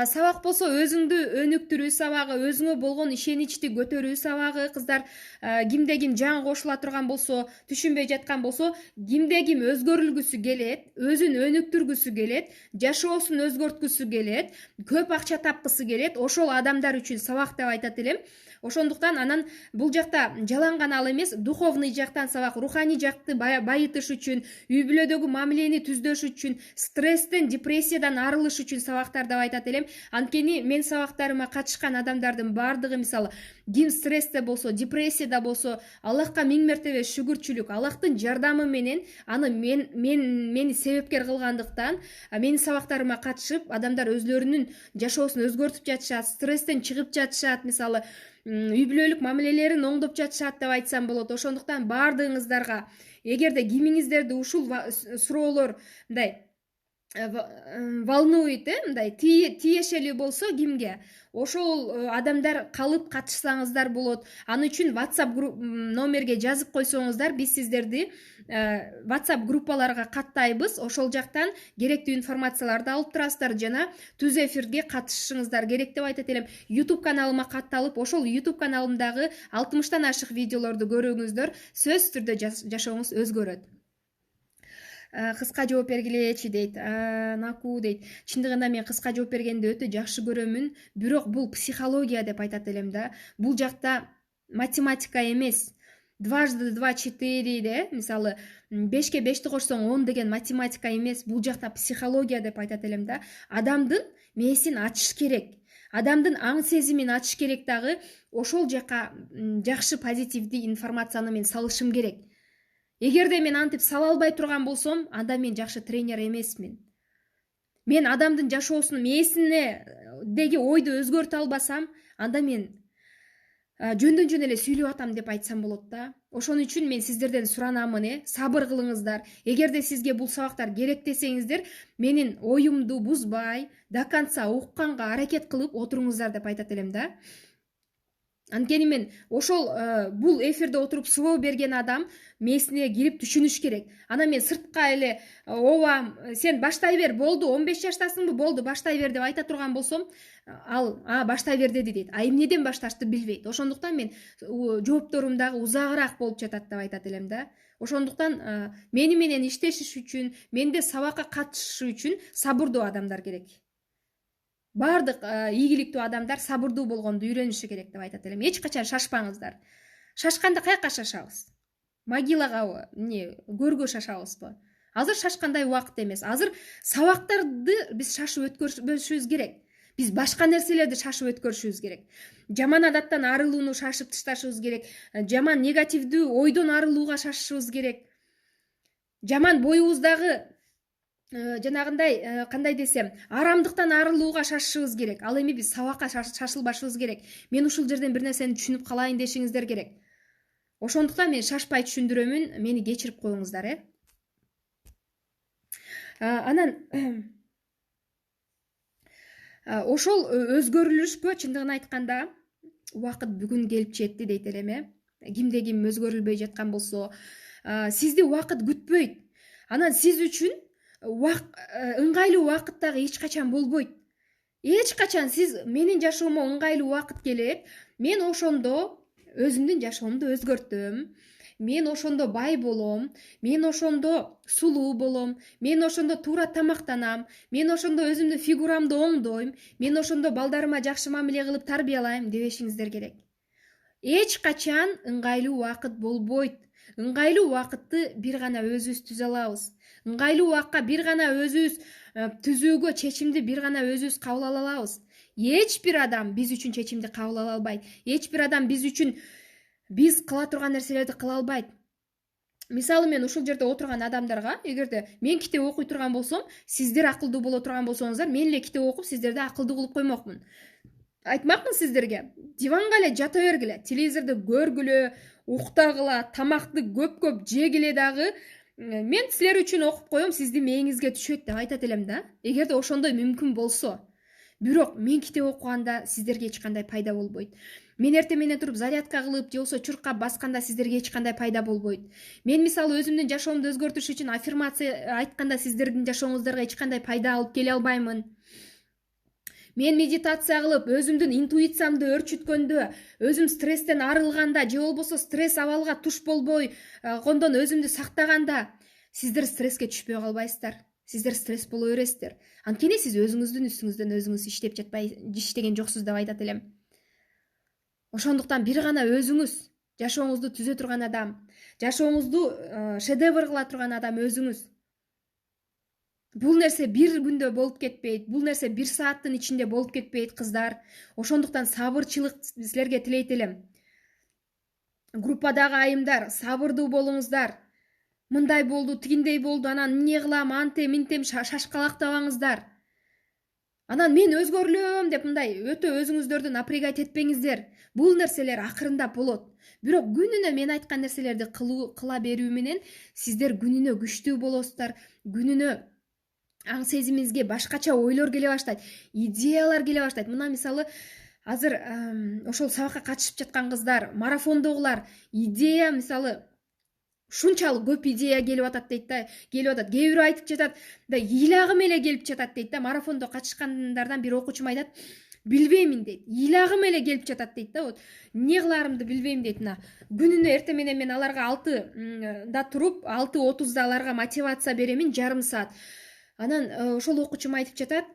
сабак болсо өзүңдү өнүктүрүү сабагы, өзүңө болгон ишеничти көтөрүү сабагы. Кыздар, кимде ким жан кошула турган болсо, түшүнбөй жаткан болсо, кимде ким өзгөрүлгүсү келет, өзүн өнүктүргүсү келет, жашоосун өзгөрткүсү келет, көп акча тапкысы келет, ошол адамдар үчүн сабак деп айтат элем. Ошондуктан анан бул жакта жалаң гана ал эмес, духовный жактан сабак, руханий жакты байытыш үчүн, үй бүлөдөгү мамилени түздөш үчүн, стресстен, депрессиядан арылыш үчүн сабактар деп айтат элем. Анткени мен сабактарыма катышкан адамдардын бардыгы мисалы ким стрессте болсо, депрессияда болсо, Аллахка 1000 мертебе шүгүрчүлүк, Аллахтын жардамы менен аны мени себепкер кылгандыктан менин сабактарыма катышып, адамдар өзлөрүнүн жашоосун өзгөртүп жатышат, стресстен чыгып жатышат, мисалы үй бүлөлүк мамилелерин оңдоп жатышат деп айтсам болот. Ошондуктан бардыгыңыздарга эгерде кимиңиздерди ушул суроолор мындай волнует, мындай тиешелүү болсо кимге, ошол адамдар калып катышсаңыздар болот. Аны үчүн WhatsApp номерге жазып койсоңуздар, биз сиздерди WhatsApp группаларга каттайбыз. Ошол жактан керектүү информацияларды алып турасыздар жана түз эфирге катышышыңыздар керек деп айтат элем. YouTube каналыма катталып, ошол YouTube каналымдагы 60тан ашык видеолорду көрүңүздөр. Сөзсүз түрдө жашооңуз өзгөрөт. Кыска жооп бергилечи дейт. Наку дейт. Чындыгында мен кыска жооп бергенди өтө жакшы көрөмүн, бирок бул психология деп айтат элем да. Бул жакта математика эмес. 2 × 2 = 4 де, мисалы 5-ке 5ти кошсоң 10 деген математика эмес. Бул жакта психология деп айтат элем да. Адамдын мээсин ачыш керек. Адамдын аң сезимин ачыш керек дагы. Ошол жака жакшы позитивдүү информацияны мен салышым керек. Эгерде мен антип сала албай турган болсом, анда мен жакшы тренер эмесмин. Мен адамдын жашоосун мээсиндеги ойду өзгөртө албасам, анда мен жөндөн жөн эле сүйлөп атам деп айтсам болот да. Ошон үчүн мен сиздерден суранамын, сабыр кылыңыздар. Эгерде сизге бул сабактар керек десеңиздер, менин оюмду бузбай, до конца укканга аракет кылып отуруңуздар деп айтат элем да. Анткени мен ошол бул эфирде отуруп сулоо берген адам мээсине кирип түшүнүш керек. Ана мен сыртка эле ооба сен баштай бер, болду, 15 жаштасыңбы, болду, баштай бер деп айта турган болсом, ал баштай бер деди дейт. Эмнеден башташты билбейт. Ошондуктан мен жоопторум дагы узагыраак болуп жатат деп айтат элем да. Ошондуктан мени менен иштешиш үчүн, менде сабакка катышыш үчүн сабырдуу адамдар керек. Бардык ийгиликтүү адамдар сабырдуу болгонду үйрөнүшү керек деп айтат элем. Эч качан шашпаңыздар. Шашканда каяка шашабыз? Могилага, көргө шашабызбы? Азыр шашкандай убакыт эмес. Азыр сабактарды биз шашып өткөрүшүбүз керек. Биз башка нерселерди шашып өткөрүшүбүз керек. Жаман адаттан арылууну шашып ташташыбыз керек. Жаман негативдүү ойдон арылууга шашышыбыз керек. Жаман боюбуздагы жанагындай кандай десем, арамдыктан арылууга шашышыбыз керек. Ал эми биз сабакка шашылбашыбыз керек. Мен ушул жерден бир нерсени түшүнүп калайын дешиңиздер керек. Ошондуктан мен шашпай түшүндүрөмүн, мени кечирип коюңуздар, Анан ошол өзгөрүлүшпү, чындыгын айтканда убакыт бүгүн келип жетти дейт элем, Кимде ким өзгөрүлбөй жаткан болсо, сизди убакыт күтпөйт. Анан сиз үчүн ыңгайлуу убакыт дагы эч качан болбойт. Эч качан сиз менин жашоомо ыңгайлуу убакыт келет, мен ошондо өзүмдүн жашоомду өзгөртөм. мен ошондо бай болом, мен ошондо сулуу болом, мен ошондо туура тамактанам, мен ошондо өзүмдүн фигурамды оңдойм, мен ошондо балдарыма жакшы мамиле кылып тарбиялайм дебешиңиздер керек. Эч качан ыңгайлуу убакыт болбойт. Ыңгайлуу убакытты бир гана өзүбүз түзө алабыз. Ыңгайлуу убакка бир гана өзүбүз түзүүгө чечимди бир гана өзүбүз кабыл ала алабыз. Эч бир адам биз үчүн чечимди кабыл ала албайт. Эч бир адам биз үчүн биз кыла турган нерселерди кыла албайт. Мисалы мен ушул жерде отурган адамдарга, эгерде мен китеп окуй турган болсом, сиздер акылдуу боло турган болсоңуздар, мен эле китеп окуп сиздерди акылдуу кылып коймокмун. Айтмакмын сиздерге, диванга эле жата бергиле, телевизорду көргүлө, уктагыла, тамакты көп жегиле дагы мен силер үчүн окуп коем, сиздин мээңизге түшөт деп айтат элем да. Эгерде ошондой мүмкүн болсо. Бирок мен китеп окуганда сиздерге эч кандай пайда болбойт. Мен эртең менен туруп зарядка кылып же болбосо чуркап басканда сиздерге эч кандай пайда болбойт. Мен мисалы өзүмдүн жашоомду өзгөртүш үчүн аффирмация айтканда сиздердин жашооңуздарга эч кандай пайда алып келе албаймын. Мен медитация кылып, өзүмдүн интуициямды өөрчүткөндө, өзүм стресстен арылганда же болбосо стресс абалга туш болбой кондон өзүмдү сактаганда сиздер стресске түшпөй калбайсыздар. Сиздер стресс боло бересиздер. Анткени сиз өзүңүздүн үстүңүздөн өзүңүз иштеген жоксуз деп айтат элем. Ошондуктан бир гана өзүңүз, жашооңузду түзө турган адам, жашооңузду шедевр кыла турган адам өзүңүз. Бул нерсе бир күндө болуп кетпейт, бул нерсе бир сааттын ичинде болуп кетпейт, кыздар. Ошондуктан сабырчылык силерге тилейт элем. Группадагы айымдар, сабырдуу болуңуздар. Мындай болду, тигиндей болду, анан эмне кылам, антем, минтем шашкалактабаңыздар. Анан мен өзгөрүлөм деп мындай өтө өзүңүздөрдү напрягать этпеңиздер. Бул нерселер акырындап болот. Бирок күнүнө мен айткан нерселерди кыла берүү менен сиздер күнүнө күчтүү болосуздар. Күнүнө аң сезимиңизге башкача ойлор келе баштайт, идеялар келе баштайт. Мына мисалы азыр ошол сабакка катышып жаткан кыздар, марафондогулар идея мисалы ушунчалык көп идея келип атат дейт да, келип атат. Кээ бирөө айтып жатат, да ыйлагым эле келип жатат дейт да. Марафондо катышкандардан бир окуучум айтат, билбеймин дейт. Ыйлагым эле келип жатат дейт да. Вот эмне кыларымды билбейм дейт. Мына күнүнө эртең менен мен аларга 6да туруп, 6:30да аларга мотивация беремин, жарым саат. Анан ошол окуучум айтып жатат,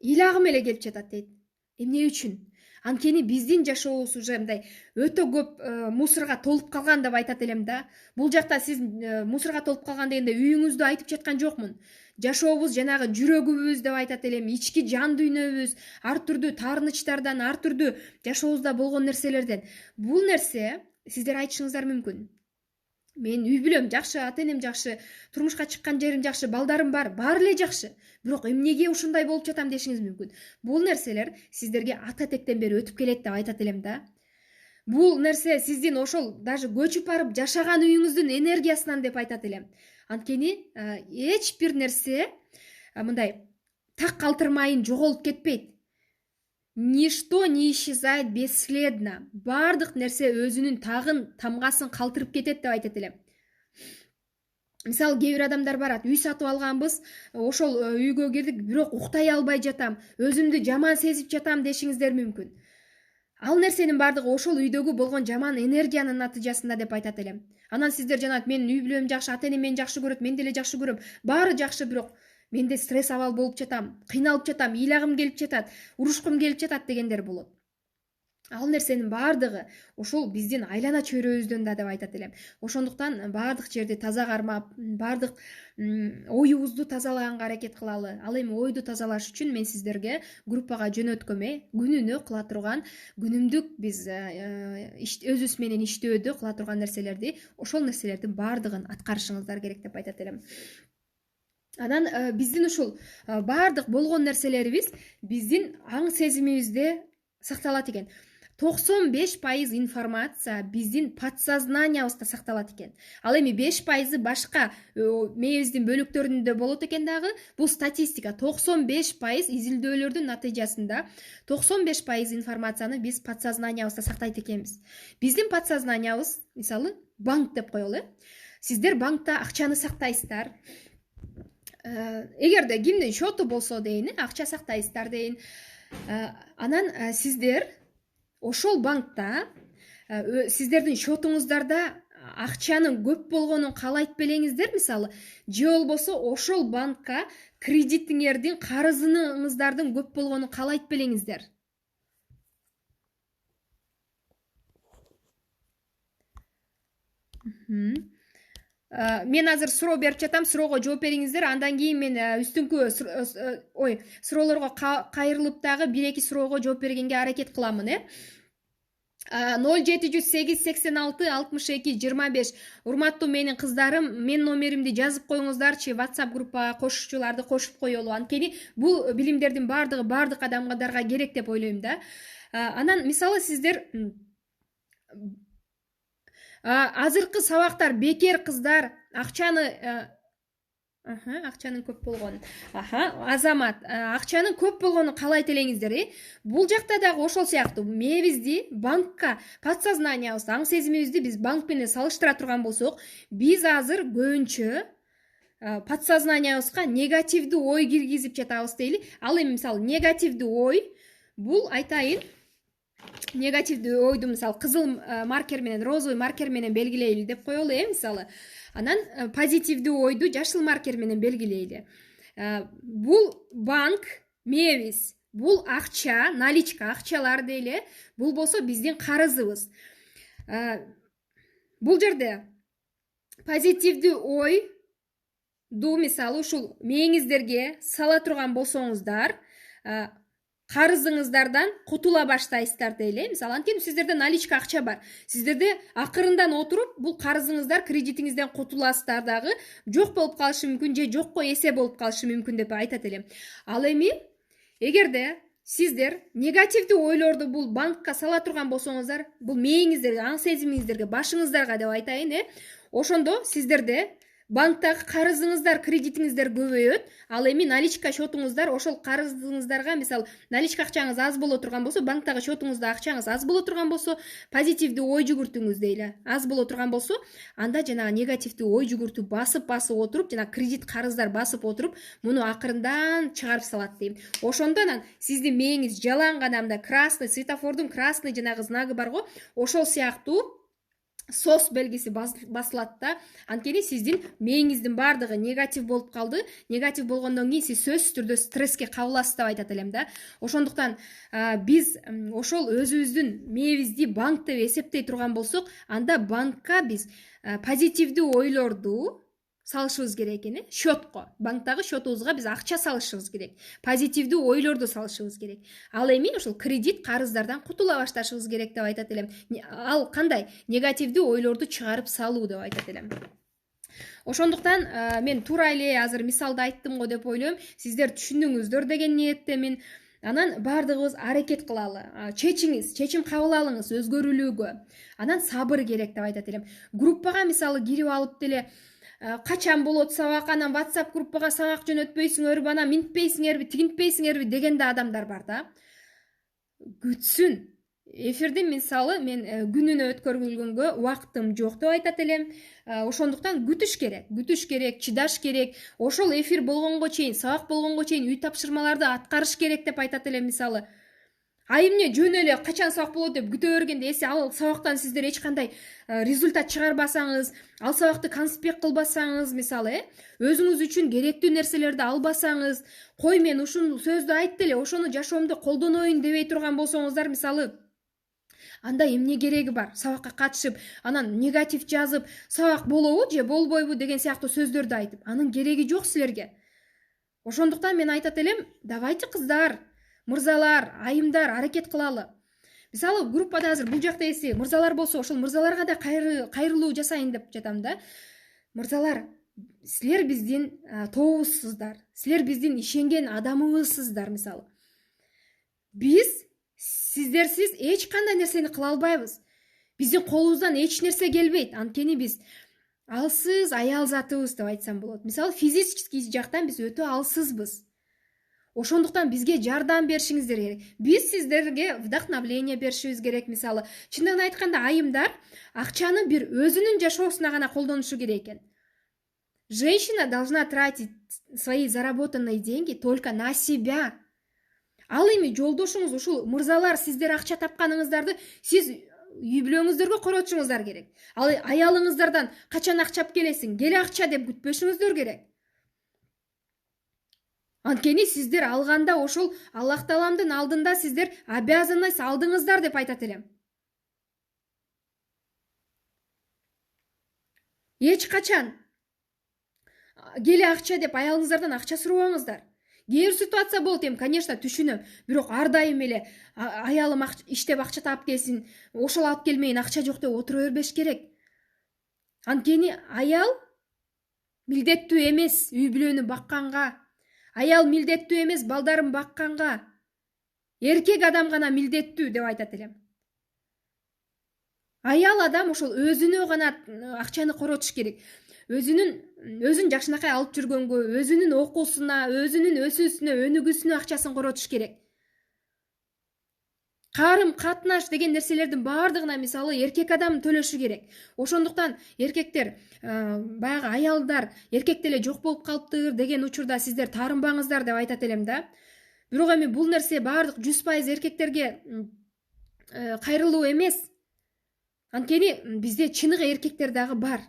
ыйлагым эле келип жатат дейт. Эмне үчүн? Анткени биздин жашообуз уже мындай өтө көп мусорго толуп калган деп айтат элем да. Бул жакта сиз мусорго толуп калган дегенде үйүңүздү айтып жаткан жокмун. Жашообуз жанагы жүрөгүбүз деп айтат элем, ички жан дүйнөбүз, ар түрдүү таарынычтардан, ар түрдүү жашообузда болгон нерселерден. Бул нерсе сиздер айтышыңыздар мүмкүн. Мен үй бүлөм жакшы, ата-энем жакшы, турмушка чыккан жерим жакшы, балдарым бар, баары эле жакшы. Бирок эмнеге ушундай болуп жатам дешиңиз мүмкүн. Бул нерселер сиздерге ата тектен бери өтүп келет деп айтат элем да. Бул нерсе сиздин ошол даже көчүп барып жашаган үйүңүздүн энергиясынан деп айтат элем. Анткени эч бир нерсе мындай так калтырмайын жоголуп кетпейт. Ничто не исчезает бесследно. Бардык нерсе өзүнүн тагын тамгасын калтырып кетет деп айтат элем. Мисалы кээ бир адамдар барат, үй сатып алганбыз, ошол үйгө кирдик, бирок уктай албай жатам, өзүмдү жаман сезип жатам дешиңиздер мүмкүн. Ал нерсенин бардыгы ошол үйдөгү болгон жаман энергиянын натыйжасында деп айтат элем. Анан сиздер жанат, менин үй бүлөм жакшы, ата-энем мени жакшы көрөт, мен деле жакшы көрөм, баары жакшы, бирок менде стресс абал болуп жатам, кыйналып жатам, ыйлагым келип жатат, урушкум келип жатат дегендер болот. Ал нерсенин бардыгы ошол биздин айлана чөйрөбүздөн да деп айтат элем. Ошондуктан бардык жерди таза кармап, бардык оюбузду тазалаганга аракет кылалы. Ал эми ойду тазалаш үчүн мен сиздерге группага жөнөткөмө күнүнө кыла турган, күнүмдүк биз өзүбүз менен иштөөдө кыла турган нерселерди, ошол нерселердин бардыгын аткарышыңыздар керек деп айтат элем. Анан биздин ушул бардык болгон нерселерибиз биздин аң сезимибизде сакталат экен. 95% информация биздин подсознаниябызда сакталат экен. Ал эми 5% башка мээбиздин бөлүктөрүндө болот экен дагы. Бул статистика. 95% изилдөөлөрдүн натыйжасында 95% информацияны биз подсознаниябызда сактайт экенбиз. Биздин подсознаниябыз, мисалы, банк деп коелу. Сиздер банкта акчаны сактайсыздар. Эгерде кимдин счету болсо дейин, акча сактайсыздар дейин. Анан сиздер ошол банкта сиздердин счетуңуздарда акчанын көп болгонун каалайт белеңиздер, мисалы, же болбосо ошол банкка кредитиңердин, карызыңыздардын көп болгонун каалайт белеңиздер? Мен азыр суроо берип жатам, суроого жооп бериңиздер, андан кийин мен үстүңкү суроолорго кайрылып дагы 1-2 суроого жооп бергенге аракет кыламын. 0708866225. Урматтуу менин кыздарым, менин номеримди жазып коюңуздарчы, WhatsApp группага кошуучуларды кошуп коелу. Анткени бул билимдердин бардыгы бардык адамдарга керек деп ойлойм да. Анан мисалы сиздер азыркы сабактар бекер кыздар акчанын көп болгонун. Азамат, акчанын көп болгонун каалайт элеңиздер. Бул жакта дагы ошол сыяктуу мээбизди банкка, подсознанияыбызды, аң сезимибизди биз банк менен салыштыра турган болсок, биз азыр көбүнчө подсознанияыбызга негативдүү ой киргизип жатабыз дейли. Ал эми мисалы негативдүү ой, бул айтайын, негативдүү ойду мисалы кызыл маркер менен, розовый маркер менен белгилейли деп коелу, мисалы. Анан позитивдүү ойду жашыл маркер менен белгилейли. Бул банк, мээбиз, бул акча, наличка, акчалар дейли. Бул болсо биздин карызыбыз. Бул жерде позитивдүү ойду мисалы ушул мээңиздерге сала турган болсоңуздар, карызыңыздардан кутула баштайсыздар дейли. Мисалы, анткени сиздерде наличка акча бар. Сиздерде акырындан отуруп бул карызыңыздар, кредитиңизден кутуласыздар дагы, жок болуп калышы мүмкүн, же жокко эсе болуп калышы мүмкүн деп айтат элем. Ал эми эгерде сиздер негативдүү ойлорду бул банкка сала турган болсоңуздар, бул мээңиздерге, аң сезимиңиздерге, башыңыздарга деп айтайын, ошондо сиздерде банктагы карызыңыздар, кредитиңиздер көбөйөт. Ал эми наличка счетуңуздар, ошол карызыңыздарга, мисалы, наличка акчаңыз аз боло турган болсо, банктагы счетуңузда акчаңыз аз боло турган болсо, позитивдүү ой жүгүртүңүз дейли. Аз боло турган болсо, анда жанагы негативдүү ой жүгүртүү басып отуруп, жана кредит карыздар басып отуруп, муну акырындан чыгарып салат дейм. Ошондо анан сиздин мээңиз жаланган, красный, светофордун красный жанагы знагы барго, ошол сыяктуу сос белгиси басылат да. Анткени сиздин мээңиздин бардыгы негатив болуп калды. Негатив болгондон кийин сиз сөзсүз түрдө стресске кабыласыз деп айтат элем да. Ошондуктан биз ошол өзүбүздүн мээбизди банк деп эсептей турган болсок, анда банкка биз позитивдүү ойлорду салышыбыз керек экен. Счетко, банктагы счетубузга биз акча салышыбыз керек. Позитивдүү ойлорду салышыбыз керек. Ал эми ошол кредит карыздардан кутула башташыбыз керек деп айтат элем. Ал кандай? Негативдүү ойлорду чыгарып салуу деп айтат элем. Ошондуктан мен туура эле азыр мисалда айттым го деп ойлойм. Сиздер түшүндүңүздөр деген ниеттемин. Анан бардыгыбыз аракет кылалы. Чечим кабыл алыңыз өзгөрүүлүүгө. Анан сабыр керек деп айтат элем. Группага мисалы кирип алып деле качан болот сабак, анан WhatsApp группага сабак жөнөтпөйсүңөрбү, анан минтпейсиңерби, тигинтпейсиңерби дегенде адамдар бар да. Күтсүн. Эфирди мисалы мен күнүнө өткөрүлгөнгө убактым жок деп айтат элем. Ошондуктан күтүш керек, чыдаш керек. Ошол эфир болгонго чейин, сабак болгонго чейин үй тапшырмаларды аткарыш керек деп айтат элем мисалы. А эмне жөн эле качан сабак болот деп күтө бергенде, эси ал сабактан сиздер эч кандай результат чыгарбасаңыз, ал сабакты конспект кылбасаңыз, мисалы, өзүңүз үчүн керектүү нерселерди албасаңыз, кой мен ушул сөздү айтты эле, ошону жашоомдо колдоноюн дебей турган болсоңуздар, мисалы, анда эмне кереги бар? Сабакка катышып, анан негатив жазып, сабак болобу же болбойбу деген сыяктуу сөздөрдү айтып, анын кереги жок силерге. Ошондуктан мен айтат элем, давайте кыздар, мырзалар, айымдар, аракет кылалы. Мисалы, группада азыр бул жакта эси мырзалар болсо, ошол мырзаларга да кайрылуу жасайын деп жатам да. Мырзалар, силер биздин тобубузсуздар. Силер биздин ишенген адамыбызсыздар, мисалы. Биз сиздерсиз эч кандай нерсени кыла албайбыз. Биздин колубуздан эч нерсе келбейт. Анткени биз алсыз аял затыбыз деп айтсам болот. Мисалы, физический жактан биз өтө алсызбыз. Ошондуктан бизге жардам беришиңиздер керек. Биз сиздерге вдохновление беришибиз керек, мисалы. Чындыгын айтканда, айымдар акчаны бир өзүнүн жашоосуна гана колдонушу керек экен. Женщина должна тратить свои заработанные деньги только на себя. Ал эми жолдошуңуз ушул мырзалар сиздер акча тапканыңыздарды сиз үй бүлөңүздөргө коротушуңуздар керек. Ал аялыңыздардан качан акча алып келесиң, кел акча деп күтпөшүңүздөр керек. Анткени сиздер алганда ошол Аллах Тааламдын алдында сиздер обязанность алдыңыздар деп айтат элем. Эч качан келе акча деп аялыңыздардан акча сурабаңыздар. Кээ бир ситуация болот, конечно, түшүнөм. Бирок ар дайым эле аялым иштеп акча таап келсин, ошол алып келмейин, акча жок деп отура бербеш керек. Анткени аял милдеттүү эмес үй бүлөнү бакканга. Аял милдеттүү эмес балдарын бакканга. Эркек адам гана милдеттүү деп айтат элем. Аял адам ошол өзүнө гана акчаны коротуш керек. Өзүн жакшынакай алып жүргөнгө, өзүнүн окуусуна, өзүнүн өсүүсүнө, өнүгүүсүнө акчасын коротуш керек. Карым катнаш деген нерселердин баардыгына мисалы эркек адам төлөшү керек. Ошондуктан эркектер баягы аялдар эркек деле жок болуп калыптыр деген учурда сиздер таарынбаңыздар деп айтат элем да. Бирок эми бул нерсе баардык 100% эркектерге кайрылуу эмес. Анткени бизде чыныгы эркектер дагы бар.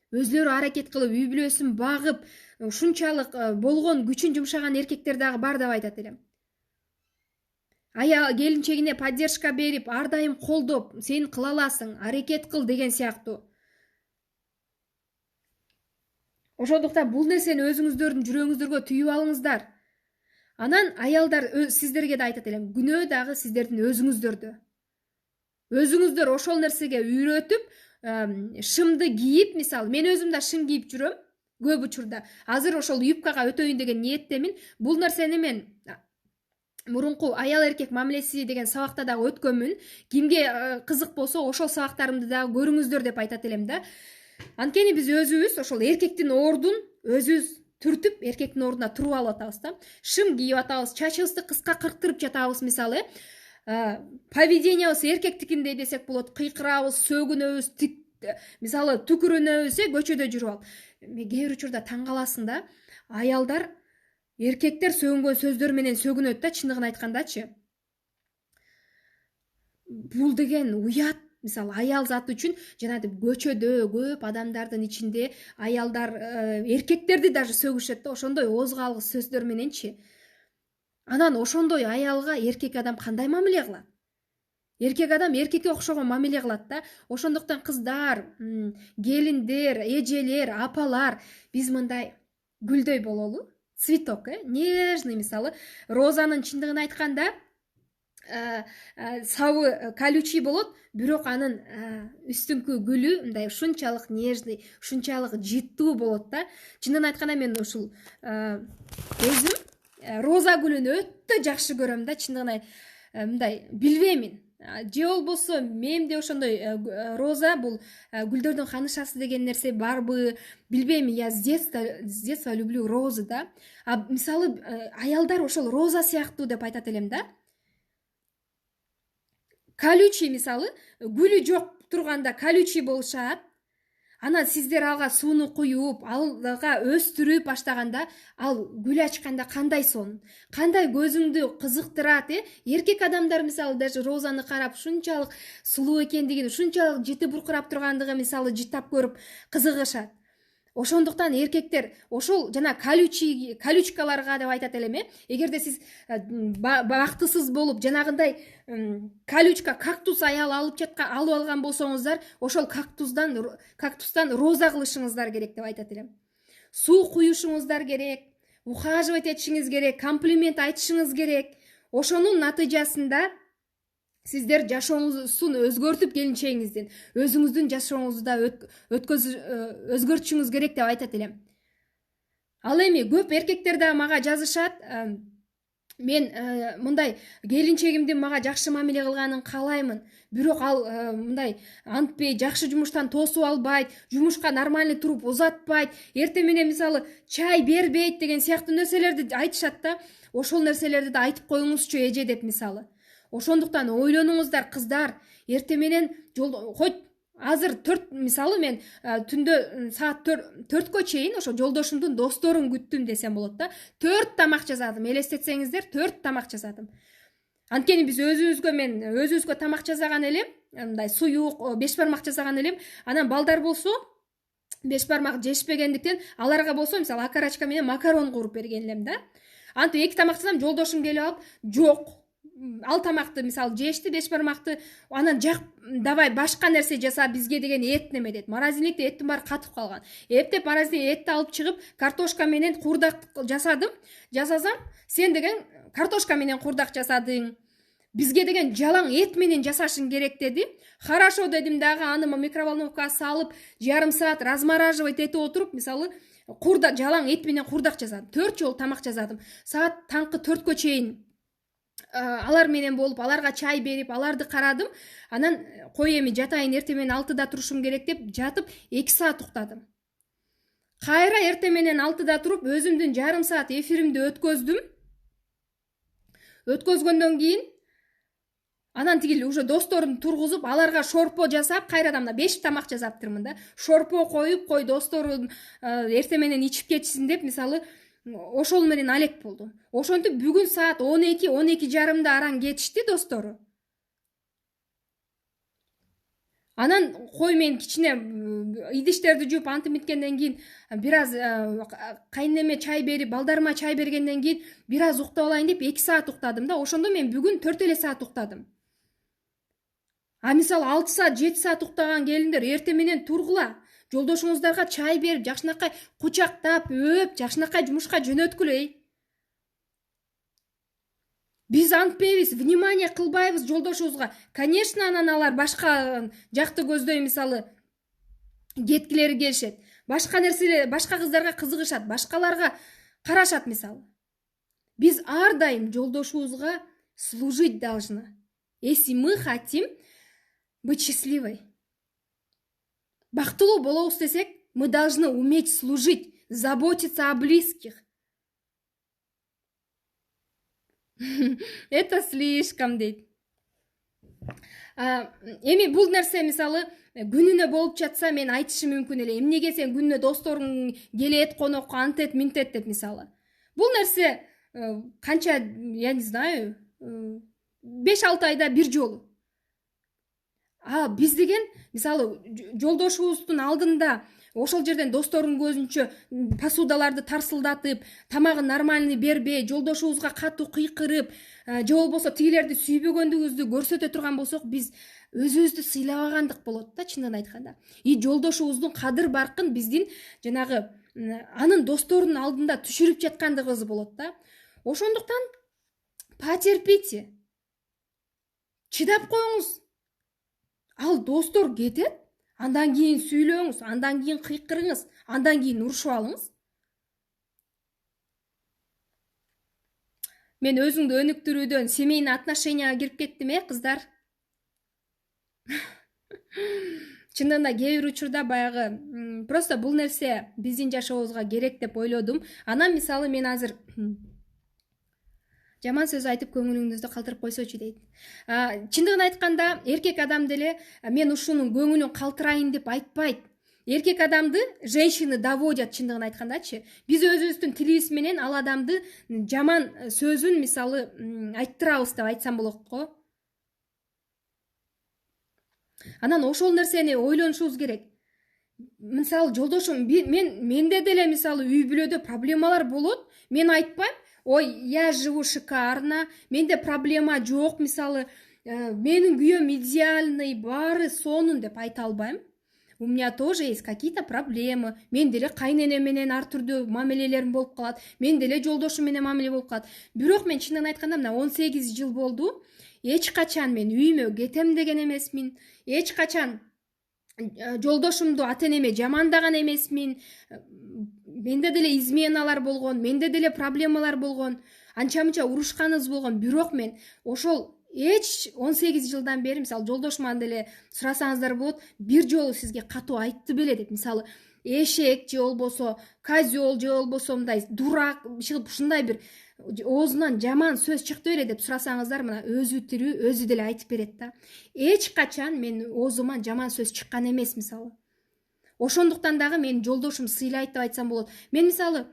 Өзлөрү аракет кылып, үй бүлөсүн багып, ушунчалык болгон күчүн жумшаган эркектер дагы бар деп айтат элем. Аял келинчегине поддержка берип, ар дайым колдоп, сен кыла аласың, аракет кыл деген сыяктуу. Ошондуктан бул нерсени өзүңүздөрдүн жүрөгүңүздөргө түйүп алыңыздар. Анан аялдар сиздерге да айтат элем, күнөө дагы сиздердин өзүңүздөрдө. Өзүңүздөр ошол нерсеге үйрөтүп, шымды кийип, мисалы, мен өзүм да шым кийип жүрөм көп учурда. Азыр ошол юбкага өтөйүн деген ниеттемин. Бул нерсени мен мурунку аял эркек мамилеси деген сабакта дагы өткөнмүн. Кимге кызык болсо, ошол сабактарымды дагы көрүңүздөр деп айтат элем да. Анткени биз өзүбүз ошол эркектин ордун өзүбүз түртүп, эркектин ордуна туруп алып атабыз да. Шым кийип атабыз, чачыбызды кыска кырктырып жатабыз, мисалы. Поведениябыз эркектикиндей десек болот, кыйкырабыз, сөгүнөбүз, мисалы түкүрүнөбүз, көчөдө жүрүп алып. Кээ бир учурда таң каласың да, аялдар эркектер сөгүнгөн сөздөр менен сөгүнөт да, чындыгын айткандачы. Бул деген уят. Мисалы, аял заты үчүн жанагы көчөдө көп адамдардын ичинде аялдар эркектерди даже сөгүшөт да, ошондой озгалгыс сөздөр мененчи. Анан ошондой аялга эркек адам кандай мамиле кылат? Эркек адам эркекке окшогон мамиле кылат да. Ошондуктан кыздар, келиндер, эжелер, апалар, биз мындай гүлдөй бололу. Цветок, нежный, мисалы, розанын чындыгын айтканда сабы колючий болот, бирок анын үстүңкү гүлү мындай ушунчалык нежный, ушунчалык жыттуу болот да. Чындыгын айтканда мен ушул өзүм роза гүлүн өтө жакшы көрөм да, чындыгын мындай билбеймин. Же болбосо менде ошондой роза, бул гүлдөрдүн ханышасы деген нерсе барбы, билбейм. Я с детства люблю розы да. Мисалы аялдар ошол роза сыяктуу деп айтат элем да. Колючий, мисалы, гүлү жок турганда колючий болушат. Анан сиздер алга сууну куюп, алга өстүрүп баштаганда, ал гүл ачканда кандай сон, кандай көзүңдү кызыктырат, Эркек адамдар мисалы даже розаны карап ушунчалык сулуу экендигин, ушунчалык жыты буркурап тургандыгы мисалы жыттап көрүп кызыгышат. Ошондуктан эркектер ошол жана колючкаларга деп айтат элем, эгерде сиз бактысыз болуп жанагындай колючка, кактус аял алып алган болсоңуздар, ошол кактустан роза кылышыңыздар керек деп айтат элем. Суу куюшуңуздар керек, ухаживать этишиңиз керек, комплимент айтышыңыз керек. Ошонун натыйжасында сиздер жашооңузун өзгөртүп келинчегиңиздин, өзүңүздүн жашооңузду да өзгөртүшүңүз керек деп айтат элем. Ал эми көп эркектер да мага жазышат, мен мындай келинчегимдин мага жакшы мамиле кылганын каалаймын, бирок ал мындай антпей, жакшы жумуштан тосуп албайт, жумушка нормально туруп узатпайт, эртең менен мисалы чай бербейт деген сыяктуу нерселерди айтышат да. Ошол нерселерди да айтып коюңузчу эже деп мисалы. Ошондуктан ойлонуңуздар кыздар, эртең менен хоть азыр 4, мисалы мен түндө саат 4кө чейин ошо жолдошумдун досторун күттүм десем болот да. 4 тамак жасадым, элестетсеңиздер, 4 тамак жасадым. Анткени биз өзүбүзгө тамак жасаган элем, мындай суюк, беш бармак жасаган элем. Анан балдар болсо беш бармак жешпегендиктен аларга болсо мисалы окорочка менен макарон кууруп берген элем да. Антип эки тамак жасасам, жолдошум келип алып, жок, ал тамакты мисалы жешти, беш бармакты, анан жак, давай башка нерсе жаса, бизге деген эт неме дейт. Морозильникте эттин баары катып калган. Эптеп морозиликтен этти алып чыгып, картошка менен куурдак жасадым. Жасасам, сен деген картошка менен куурдак жасадың, бизге деген жалаң эт менен жасашың керек деди. Хорошо дедим дагы, аны микроволновкага салып, жарым саат размораживать этип отуруп, мисалы куурдак, жалаң эт менен куурдак жасадым. 4 жолу тамак жасадым. Саат таңкы 4кө чейин алар менен болуп, аларга чай берип, аларды карадым. Анан кой эми жатайын, эртең менен 6да турушум керек деп жатып 2 саат уктадым. Кайра эртең менен 6да туруп, өзүмдүн жарым саат эфиримди өткөздүм. Өткөзгөндөн кийин анан тигил уже досторумду тургузуп, аларга шорпо жасап, кайрадан 5 тамак жасаптырмын да. Шорпо коюп, кой досторум эртең менен ичип кетсин деп, мисалы ошол менен алек болдум. Ошентип бүгүн саат 12-12:30 араң кетишти достору. Анан кой мен кичине идиштерди жууп антип биткенден кийин бир аз кайнеме чай берип, балдарыма чай бергенден кийин бир аз уктап алайын деп 2 саат уктадым да. Ошондо мен бүгүн 4 эле саат уктадым. А мисалы 6 саат, 7 саат уктаган келиндер эртең менен тургула. Жолдошуңуздарга чай берип, жакшынакай кучактап, өп, жакшынакай жумушка жөнөткүлөй. Биз антпейбиз, внимание кылбайбыз жолдошубузга. Конечно, анан алар башка жакты көздөй, мисалы кеткилери келишет. Башка нерселер, башка кыздарга кызыгышат, башкаларга карашат мисалы. Биз ар дайым жолдошубузга служить должны. Если мы хотим быть счастливой, бактылуу болобуз десек, мы должны уметь служить, заботиться о близких. Это слишком дейт. Эми бул нерсе мисалы күнүнө болуп жатса, мен айтышым мүмкүн эле. Эмнеге сен күнүнө досторуң келет, конокко антет, минтет деп мисалы. Бул нерсе канча, я не знаю, 5-6 айда бир жолу. Биз деген мисалы жолдошубуздун алдында ошол жерден достордун көзүнчө посудаларды тарсылдатып, тамагын нормальный бербей, жолдошубузга катуу кыйкырып, же болбосо тигилерди сүйбөгөндүгүбүздү көрсөтө турган болсок, биз өзүбүздү сыйлабагандык болот да, чынын айтканда. Жолдошубуздун кадыр баркын биздин жанагы анын досторунун алдында түшүрүп жаткандыгыбыз болот да. Ошондуктан потерпите. Чыдап коюңуз. Ал достор кетет, андан кийин сүйлөңүз, андан кийин кыйкырыңыз, андан кийин урушуп алыңыз. Мен өзүңдү өнүктүрүүдөн семейный отношенияга кирип кеттим, кыздар. Чындыгында кээ бир учурда баягы просто бул нерсе биздин жашообузга керек деп ойлодум. Анан мисалы мен азыр жаман сөз айтып көңүлүңүздү калтырып койсочу дейт. Чындыгын айтканда, эркек адам деле мен ушунун көңүлүн калтырайын деп айтпайт. Эркек адамды женщины доводят, чындыгын айткандачы. Биз өзүбүздүн тилибиз менен ал адамды жаман сөзүн мисалы айттырабыз деп айтсам болот го. Анан ошол нерсени ойлонушубуз керек. Мисалы жолдошум, менде деле мисалы үй бүлөдө проблемалар болот. Мен айтпайм, ой, я живу шикарно, менде проблема жок, мисалы, менин күйөөм идеальный, баары сонун деп айта албайм. У меня тоже есть какие-то проблемы. Мен деле кайненем менен ар түрдүү мамилелерим болуп калат. Мен деле жолдошум менен мамиле болуп калат. Бирок мен чындыгын айтканда, мына 18 жыл болду. Эч качан мен үйүмө кетем деген эмесмин. Эч качан жолдошумду ата-энеме жамандаган эмесмин. Менде деле изменалар болгон, менде деле проблемалар болгон, анча-мынча урушканыбыз болгон. Бирок мен ошол 18 жылдан бери, мисалы, жолдошуман деле сурасаңыздар болот, бир жолу сизге катуу айтты беле деп. Мисалы, эшек же болбосо, козел же болбосо мындай дурак чыгып ушундай бир оозунан жаман сөз чыкты беле деп сурасаңыздар, мына өзү тирүү өзү деле айтып берет да. Эч качан мен оозуман жаман сөз чыккан эмес, мисалы. Ошондуктан дагы мен жолдошум сыйлайт деп айтсам болот. Мен мисалы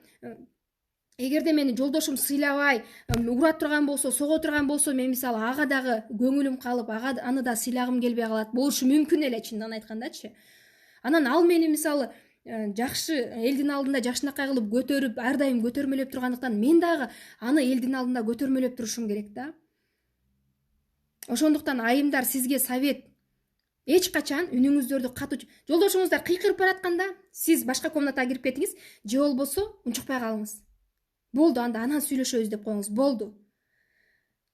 эгерде мени жолдошум сыйлабай ура турган болсо, сого турган болсо, мен мисалы ага дагы көңүлүм калып, аны да сыйлагым келбей калат болушу мүмкүн эле, чындыгын айткандачы. Анан ал мени мисалы жакшы элдин алдында жакшынакай кылып көтөрүп, ар дайым көтөрмөлөп тургандыктан мен дагы аны элдин алдында көтөрмөлөп турушум керек да. Ошондуктан айымдар, сизге совет: эч качан үнүңүздөрдү катуу, жолдошуңуздар кыйкырып баратканда сиз башка комнатага кирип кетиңиз, же болбосо унчукпай калыңыз. Болду, анда анан сүйлөшөбүз деп коюңуз, болду.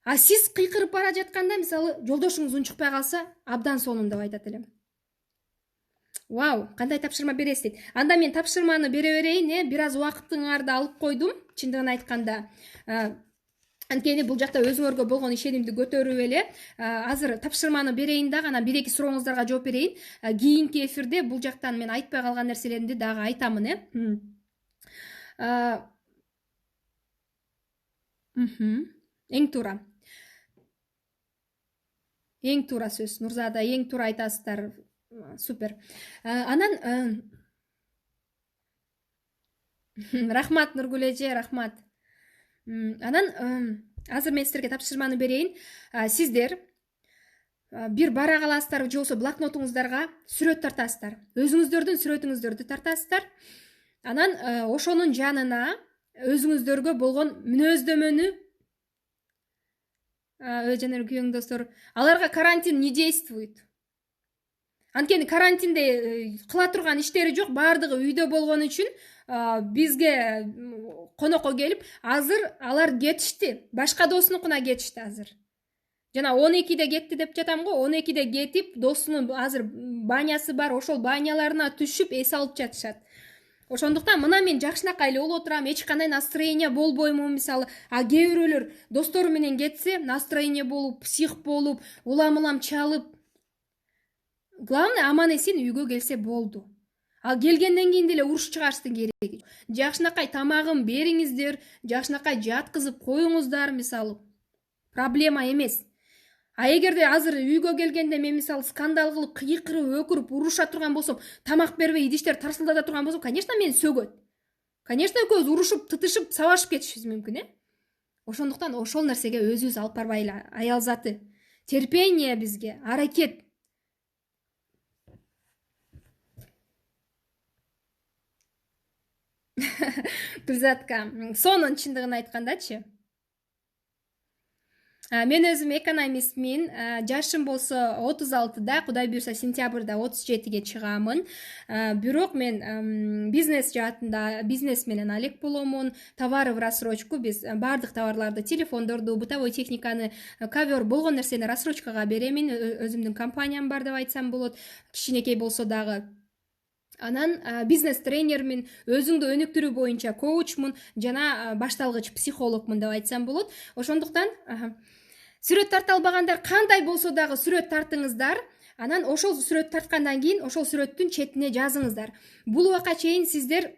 А сиз кыйкырып бара жатканда мисалы жолдошуңуз унчукпай калса, абдан сонун деп айтат элем. Вау, кандай тапшырма бересиз дейт. Анда мен тапшырманы бере берейин, бир аз убактыңарды алып койдум, чындыгын айтканда. Анткени бул жакта өзүңөргө болгон ишенимди көтөрүп эле азыр тапшырманы берейин дагы, анан бир эки сурооңуздарга жооп берейин. Кийинки эфирде бул жактан мен айтпай калган нерселеримди дагы айтамын, Эң туура. Эң туура сөз. Нурзада, эң туура айтасыздар. Супер. Анан рахмат Нургүл эже, рахмат. Анан азыр мен сиздерге тапшырманы берейин. Сиздер бир бара каласыздар, же болбосо блокнотуңуздарга сүрөт тартасыздар. Өзүңүздөрдүн сүрөтүңүздөрдү тартасыздар. Анан ошонун жанына өзүңүздөргө болгон мүнөздөмөнү, Жанар күйөөң достор, аларга карантин не действует. Анткени карантинде кыла турган иштери жок, баардыгы үйдө болгон үчүн бизге конокко келип, азыр алар кетишти. Башка досунукуна кетишти азыр. Жана 12-де кетти деп жатам го, 12-де кетип, досунун азыр банясы бар, ошол баняларына түшүп эс алып жатышат. Ошондуктан мына мен жакшынакай эле болуп отурам, эч кандай настроение болбоймун мисалы. А кээ бирөөлөр достору менен кетсе, настроение болуп, псих болуп, улам чалып. Главное, аман эсен үйгө келсе болду. Ал келгенден кийин деле уруш чыгарыштын кереги. Жакшынакай тамагын бериңиздер, жакшынакай жаткызып коюңуздар мисалы. Проблема эмес. А эгерде азыр үйгө келгенде мен мисалы скандал кылып, кыйкырып, өкүрүп, уруша турган болсом, тамак бербей, идиштер тарсылдата турган болсом, конечно, мени сөгөт. Конечно, экөөбүз урушуп, тытышып, сабашып кетишибиз мүмкүн, Ошондуктан ошол нерсеге өзүбүз алып барбайлы, аял заты. Терпение бизге, аракет. Гүлзатка, сонун чындыгын айткандачы. Мен өзүм экономистмин. Жашым болсо 36-да, Кудай буйрса сентябрда 37-ге чыгамын. Бирок мен бизнес жаатында бизнес менен алек боломун. Товары в рассрочку. Биз бардык товарларды, телефондорду, бытовой техниканы, ковер болгон нерсени рассрочкага беремин. Өзүмдүн компаниям бар деп айтсам болот. Кичинекей болсо дагы. Анан бизнес тренермин, өзүңдү өнүктүрүү боюнча коучмун, жана башталгыч психологмун деп айтсам болот. Ошондуктан сүрөт тарта албагандар кандай болсо дагы сүрөт тартыңыздар. Анан ошол сүрөт тарткандан кийин ошол сүрөттүн четине жазыңыздар. Бул убакка чейин сиздер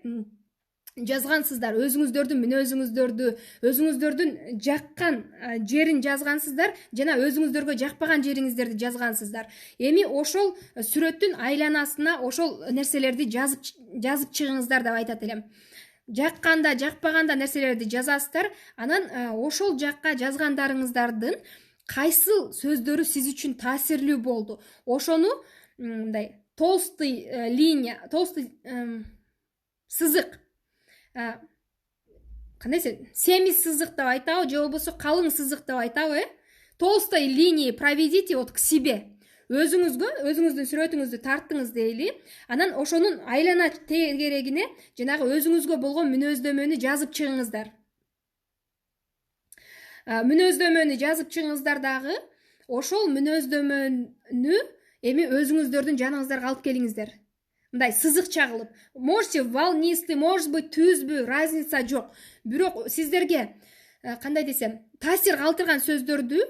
жазгансыздар, өзүңүздөрдүн мүнөзүңүздөрдү, өзүңүздөрдүн жаккан жерин жазгансыздар, жана өзүңүздөргө жакпаган жериңиздерди жазгансыздар. Эми ошол сүрөттүн айланасына ошол нерселерди жазып чыгыңыздар деп айтат элем. Жакканда, жакпаганда нерселерди жазасыздар. Анан ошол жакка жазгандарыңыздардын кайсыл сөздөрү сиз үчүн таасирлүү болду, ошону мындай толстый линия, толстый сызык, кандай семиз сызык деп айтабы, же болбосо калың сызык деп айтабы, толстой линии проведите вот к себе. Өзүңүздүн сүрөтүңүздү тарттыңыз дейли. Анан ошонун айлана тегерегине жанагы өзүңүзгө болгон мүнөздөмөнү жазып чыгыңыздар. Мүнөздөмөнү жазып чыгыңыздар дагы. Ошол мүнөздөмөнү эми өзүңүздөрдүн жаныңыздарга алып келиңиздер. Мындай сызыкча кылып. Можете волнистый, может быть түзбү, разница жок. Бирок сиздерге кандай десем, таасир калтырган сөздөрдү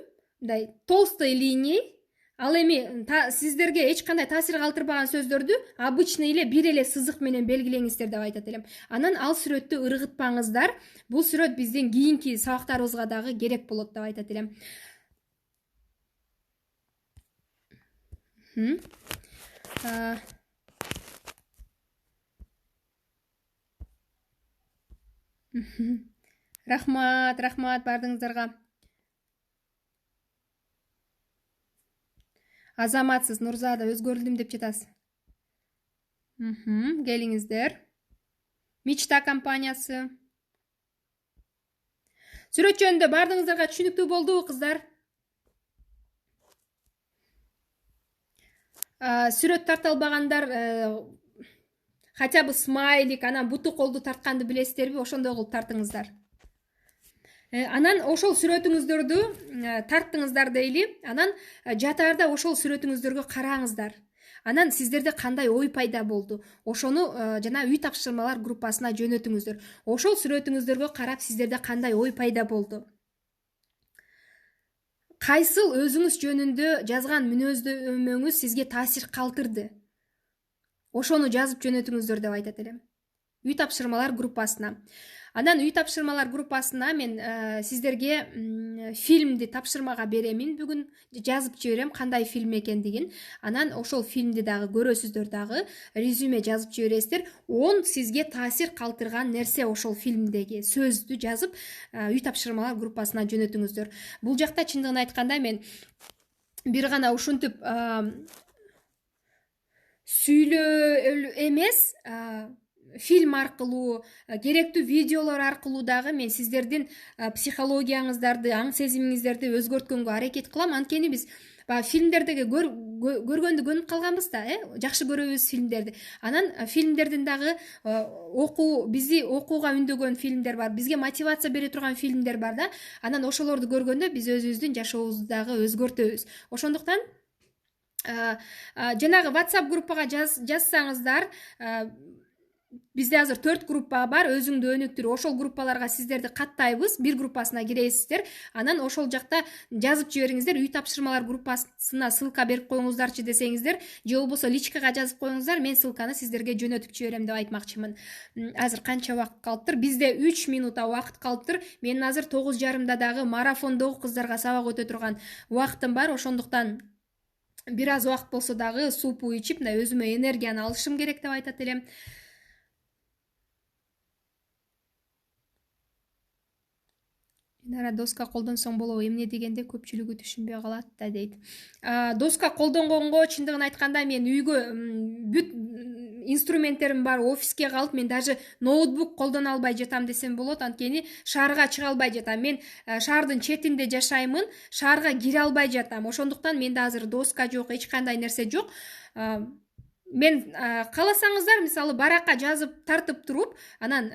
мындай толстой линией, ал эми сиздерге эч кандай таасир калтырбаган сөздөрдү обычный эле бир эле сызык менен белгилеңиздер деп айтат элем. Анан ал сүрөттү ыргытпаңыздар. Бул сүрөт биздин кийинки сабактарыбызга дагы керек болот деп айтат элем. Рахмат, бардыңыздарга. Азаматсыз, Нурзада, өзгөрүлдүм деп жатасыз. Келиңиздер. Мечта компаниясы. Сүрөт жөнүндө бардыңыздарга түшүнүктүү болдубу, кыздар? Сүрөт тарта албагандар хотя бы смайлик, анан буту колду тартканды билесиздерби? Ошондой кылып тартыңыздар. Анан ошол сүрөтүңүздөрдү тарттыңыздар дейли. Анан жатаарда ошол сүрөтүңүздөргө караңыздар. Анан сиздерде кандай ой пайда болду? Ошону жана үй тапшырмалар группасына жөнөтүңүздөр. Ошол сүрөтүңүздөргө карап сиздерде кандай ой пайда болду? Кайсыл өзүңүз жөнүндө жазган мүнөздөмөңүз сизге таасир калтырды? Ошону жазып жөнөтүңүздөр деп айтат элем. Үй тапшырмалар группасына. Анан үй тапшырмалар группасына мен сиздерге фильмди тапшырмага беремин. Бүгүн жазып жиберем кандай фильм экендигин. Анан ошол фильмди дагы көрөсүздөр, дагы резюме жазып жибересиздер. 10 сизге таасир калтырган нерсе ошол фильмдеги сөздү жазып үй тапшырмалар группасына жөнөтүңүздөр. Бул жакта чындыгын айтканда мен бир гана ушинтип сүйлөө эмес, фильм аркылуу, керектүү видеолор аркылуу дагы мен сиздердин психологияңыздарды, аң сезимиңиздерди өзгөрткөнгө аракет кылам. Анткени биз фильмдердеги көргөндү көнүп калганбыз да, жакшы көрөбүз фильмдерди. Анан фильмдердин дагы бизди окууга үндөгөн фильмдер бар, бизге мотивация бере турган фильмдер бар да. Анан ошолорду көргөндө биз өзүбүздүн жашообузду дагы өзгөртөбүз. Ошондуктан жанагы WhatsApp группага жазсаңыздар, бизде азыр 4 группа бар, өзүңдү өнүктүр. Ошол группаларга сиздерди каттайбыз, бир группасына киресиздер. Анан ошол жакта жазып жибериңиздер. Үй тапшырмалар группасына ссылка берип коюңуздарчы десеңиздер, же болбосо личкага жазып коюңуздар, мен ссылканы сиздерге жөнөтүп жиберем деп айтмакчымын. Азыр канча убакыт калыптыр? Бизде 3 минута убакыт калыптыр. Менин азыр 9:30да дагы марафондогу кыздарга сабак өтө турган убактым бар. Ошондуктан бир аз убакыт болсо дагы супу ичип, өзүмө энергияны алышым керек деп айтат элем. Доска колдонсоң болобу, эмне дегенде көпчүлүгү түшүнбөй калат да дейт. Доска колдонгонго чындыгын айтканда мен үйгө бүт инструменттерим бар, офиске калып, мен даже ноутбук колдоно албай жатам десем болот. Анткени шаарга чыга албай жатам. Мен шаардын четинде жашаймын, шаарга кире албай жатам. Ошондуктан менде азыр доска жок, эч кандай нерсе жок. Мен кааласаңыздар, мисалы баракка жазып тартып туруп, анан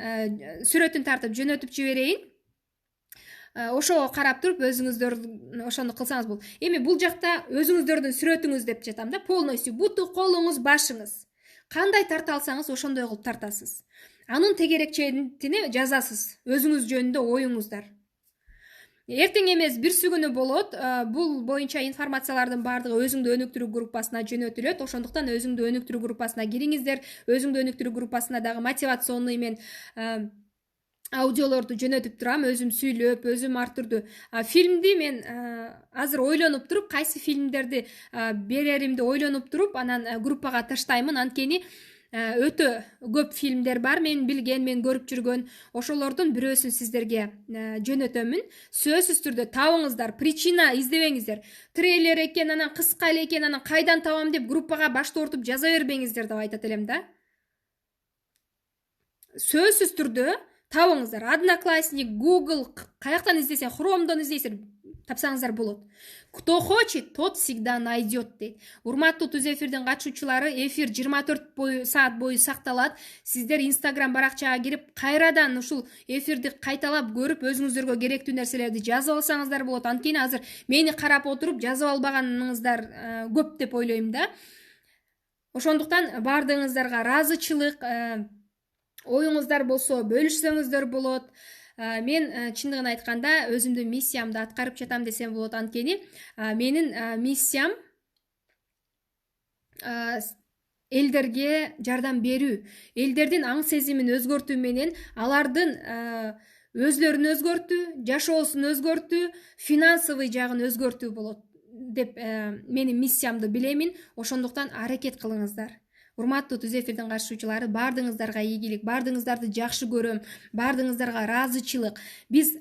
сүрөтүн тартып жөнөтүп жиберейин. Ошого карап туруп өзүңүздөр ошону кылсаңыз болот. Эми бул жакта өзүңүздөрдүн сүрөтүңүз деп жатам да, полностью буту, колуңуз, башыңыз. Кандай тарта алсаңыз ошондой кылып тартасыз. Анын тегерекчесине жазасыз, өзүңүз жөнүндө оюңуздар. Эртең эмес бирси күнү болот. Бул боюнча информациялардын баардыгы өзүңдү өнүктүрүү группасына жөнөтүлөт. Ошондуктан өзүңдү өнүктүрүү группасына кириңиздер. Өзүңдү өнүктүрүү группасына дагы мотивационный мен аудиолорду жөнөтүп турам, өзүм сүйлөп, өзүм ар түрдүү. Фильмди мен азыр ойлонуп туруп, кайсы фильмдерди береримди ойлонуп туруп, анан группага таштаймын. Анткени өтө көп фильмдер бар, мен билген, мен көрүп жүргөн. Ошолордун бирөөсүн сиздерге жөнөтөмүн. Сөзсүз түрдө табыңыздар, причина издебеңиздер. Трейлер экен, анан кыска эле экен, анан кайдан табам деп группага баш тартып жаза бербеңиздер деп айтат элем да. Сөзсүз түрдө табыңыздар. Одноклассник, Google, каяктан издесең, Chrome'дон издейсиздер, тапсаңыздар болот. Кто хочет, тот всегда найдет дейт. Урматтуу түз эфирдин катышуучулары, эфир 24 саат бою сакталат. Сиздер Instagram баракчага кирип, кайрадан ушул эфирди кайталап көрүп, өзүңүздөргө керектүү нерселерди жазып алсаңыздар болот. Анткени азыр мени карап отуруп жазып албаганыңыздар көп деп ойлойм да. Ошондуктан бардыгыңыздарга ыраазычылык, оюңуздар болсо бөлүшсөңүздөр болот. Мен чындыгын айтканда өзүмдүн миссиямды аткарып жатам десем болот. Анткени менин миссиям элдерге жардам берүү, элдердин аң сезимин өзгөртүү менен алардын өзлөрүн өзгөртүү, жашоосун өзгөртүү, финансовый жагын өзгөртүү болот деп менин миссиямды билемин. Ошондуктан аракет кылыңыздар. урматтуу түз эфирдин катышуучулары, баардыгыңыздарга ийгилик, баардыгыңыздарды жакшы көрөм, баардыгыңыздарга ыраазычылык. Биз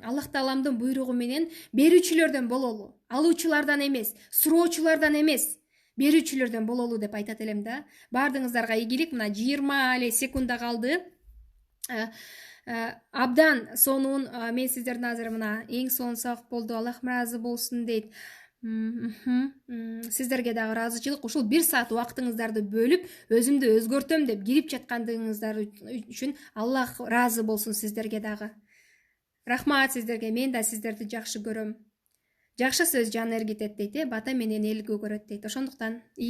Аллах Тааламдын буйругу менен берүүчүлөрдөн бололу, алуучулардан эмес, суроочулардан эмес, берүүчүлөрдөн бололу деп айтат элем да. Баардыгыңыздарга ийгилик. Мына 20 эле секунда калды. Абдан сонун мен сиздердин азыр мына эң сонун сабак болду. Аллах ыраазы болсун дейт. Сиздерге дагы ыраазычылык. Ушул 1 саат убактыңыздарды бөлүп, өзүмдү өзгөртөм деп кирип жаткандыгыңыздар үчүн Аллах ыраазы болсун сиздерге дагы. Рахмат сиздерге. Мен да сиздерди жакшы көрөм. Жакшы сөз жан эргитет дейт, бата менен эл көгөрөт дейт. Ошондуктан